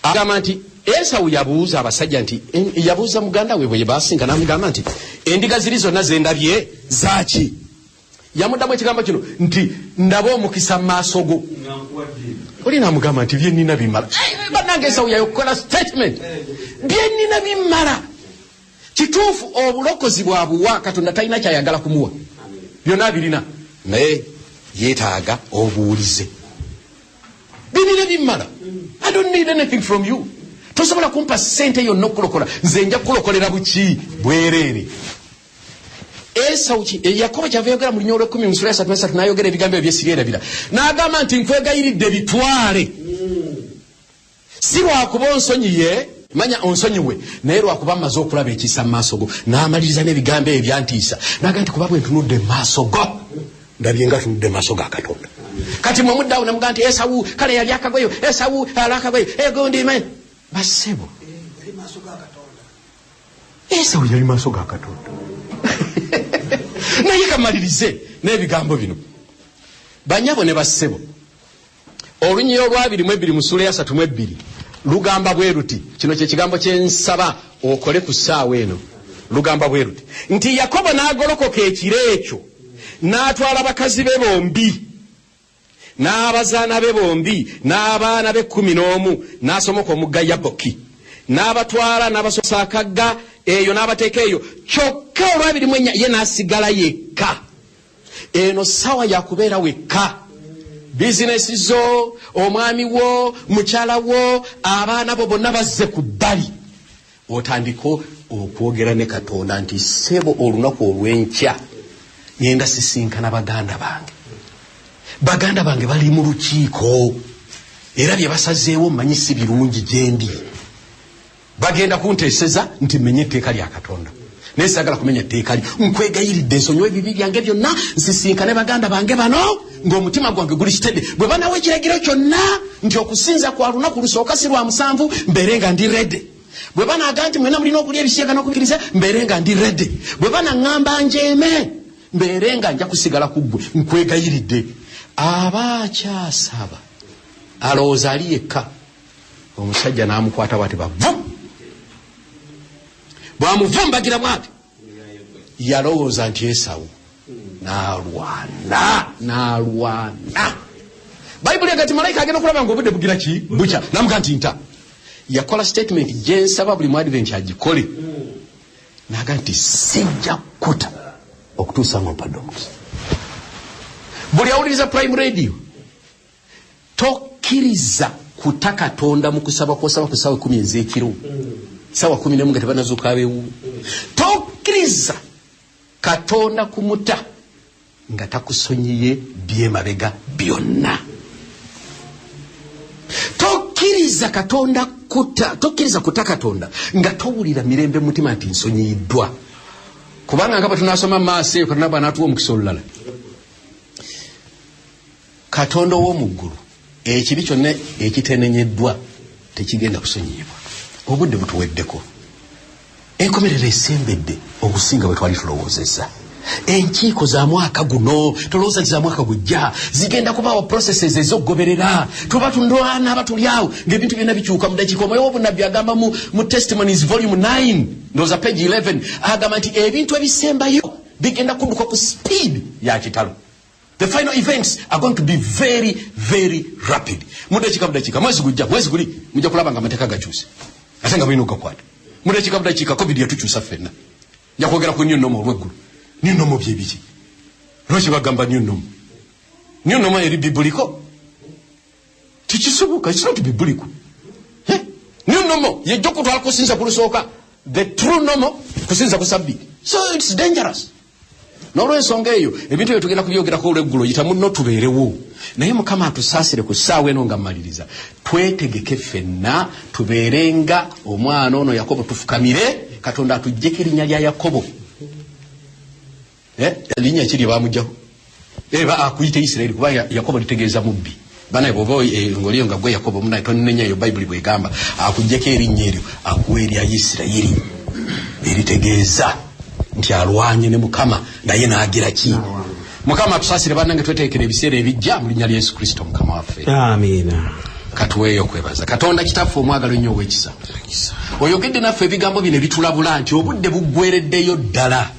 agamba nti Esau yabuuza abasajja nti yabuuza muganda we bwe basinga n'amugamba nti endiga ziri zonna zendabye zaaki? Yamuddamu ekigambo kino nti ndaba omukisa mu maaso go. Oli n'amugamba nti bye nnina bimala. Bannange Esau yakola statement bye nnina bimala. Kituufu obulokozi bwabuwa Katonda talina kyayagala kumuwa byonna birina naye yeetaaga obuulize. Binina bimala. I don't need anything from you. Tosobola kumpa sente yonna okulokola nze nja kulokolera buki bwereere. Esau Yakobo kyava yogera mu linnya olw'ekkumi mu Sura ya 33 n'ayogera ebigambo ebyesirabira n'agamba nti nkwegayiridde bitwale. Si lwakuba onsonyiye manya onsonyiwe naye lwakuba mmaze okulaba ekisa mu maaso go. N'amaliriza n'ebigambo ebyantiisa n'agamba nti kuba bwe ntunudde mu maaso go ndabye nga tunudde mu maaso ga Katonda. Kati mwe muddawo ne mugamba nti Esau kale yali akagoyo Esau alakagoyo egondi me basebo Esau yali maaso ga Katonda. Naye kamalirize n'ebigambo bino banyabo ne basebo. Olunyi olw'abiri mu Sura ya 32 lugamba bwe ruti kino kye kigambo kye nsaba okole ku ssaawa eno. Lugamba bwe ruti nti Yakobo n'agolokoka ekiro ekyo n'atwala bakazi be bombi n'abazaana be bombi n'abaana be 11 n'asomoka omugga Yaboki n'abatwala n'abasosa akagga eyo n'abateeka eyo kyokka olw'abiri mu ennya ye n'asigala yekka. Eno ssaawa yakubeera wekka. Bizinesi zo omwami wo mukyala wo abaana bo bonna bazze ku bbali. Otandiko okwogera ne Katonda nti sebo olunaku olw'enkya ngenda sisinkana baganda bange bali mu lukiiko era bye basazeewo mmanyi si birungi gyendi. Bagenda kunteeseza nti menye etteeka lya Katonda naye sagala kumenya etteeka lyo. Nkwegayiridde nsonyiwe ebibi byange byonna nsisinkane baganda bange bano ng'omutima gwange guli kitedde. Bwe banawo ekiragiro kyonna nti okusinza kwa lunaku lusooka si lwa 7 mbeere nga ndi redde. Bwe banaaga nti mwena mulina okulya ebisiyaga n'okukkiriza mbeere nga ndi redde. Bwe banaŋŋamba njeeme mbeere nga nja kusigala ku ggwe. Nkwegayiridde aba akyasaba alowooza ali yekka. Omusajja n'amukwata bw'ati bavum. Bw'amuvumbagira bw'ati yalowooza nti Esau n'alwana. Bayibuli egati malayika agenda okulaba ng'obudde bugira ki bukya n'amuga nti nta. Yakola statement gye nsaba buli mu Advent agikole n'aga nti sijja kkuta okutuusa ng'ompadde omukisa. Buli awuliriza Prime Radio tokkiriza kuta Katonda mu kusaba kw'osaba ku ssaawa 10 ez'ekiro ssaawa 11 nga tebanazuuka abeewu. Tokkiriza Katonda kumuta nga takusonyiye byemabega byonna. Tokkiriza kuta Katonda nga towulira mirembe mutima nti nsonyiyiddwa. Kubanga nga bwe tunasoma maaso eyo Katonda bw'anaatuwa omukisa olulala. Katonda ow'omuggulu ekibi kyonna ekitenenyeddwa tekigenda kusonyiyibwa. Obudde butuweddeko. Enkomerero esembedde okusinga bwe twali tulowoozezza. Enkiiko za mwaka guno tolowooza za mwaka gujja zigenda kubaawo processes ez'okgoberera. Tuba tundwana abatulyawo ng'ebintu byonna bikyuka mu dakiika. Omwoyo w'obunnabbi agamba mu Testimonies volume 9 ndowooza page 11 agamba nti ebintu ebisembayo bigenda kudduka ku speed ya kitalo. The final events are going to be very, very rapid. Mudakiika mwezi guli mujja kulaba nga amateeka gakyuse ate nga mulina okugakwata. Mudakiika COVID yatukyusa ffenna. Nja kwogera ku new normal olw'eggulu. New normal bye biki? Lwaki bagamba new normal? New normal eri bibuliko? Tikisoboka, it's not bibuliko. New normal yejja okutwala kusinza ku lusooka. The true normal kusinza ku Ssabbiiti. So it's dangerous. N'olwensonga eyo ebintu bye tugenda kubyogerako olweggulo yita munno tubeerewo naye Mukama atusaasire ku ssaawa eno nga mmaliriza twetegeke ffenna tubeerenga omwana ono Yakobo tufukamire Katonda atuggyeko erinnya lya Yakobo erinnya kiri bamugjaho eba akuyita Isirayiri kuba Yakobo litegeeza mubbi bana bobo ngoliyo nga gwe Yakobo muna tonenya yo Bible bwegamba akuggyeko erinnya eryo akuwa erya Isirayiri eritegeeza nti alwanye ne Mukama naye naagira ki Mukama atusasire bannange twetekere ebiseera ebijja mu linnya lya Yesu Kristo Mukama waffe amina katuweeyo kwebaza Katonda kitaffe omwagalo nnyo ow'ekisa oyogedde naffe ebigambo bino bitulabula nti obudde buggwereddeyo ddala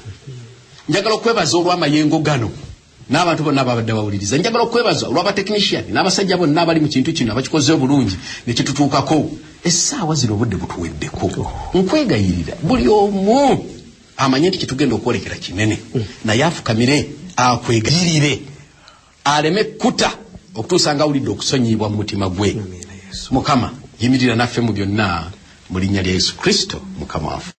njagala okwebaza olw'amayengo gano n'abantu bonna ababadde bawuliriza njagala okwebaza olw'abatekinisiyani n'abasajja bonna abali mu kintu kino abakikoze obulungi ne kitutuukako essaawa zino obudde butuweddeko nkwegayirira buli omu amanye nti kitugenda okwolekera kinene naye afukamire akwegayirire aleme kuta okutuusa nga awulidde okusonyiyibwa mu mutima gwe Mukama yimirira naffe mu byonna mu linnya lya Yesu Kristo Mukama waffe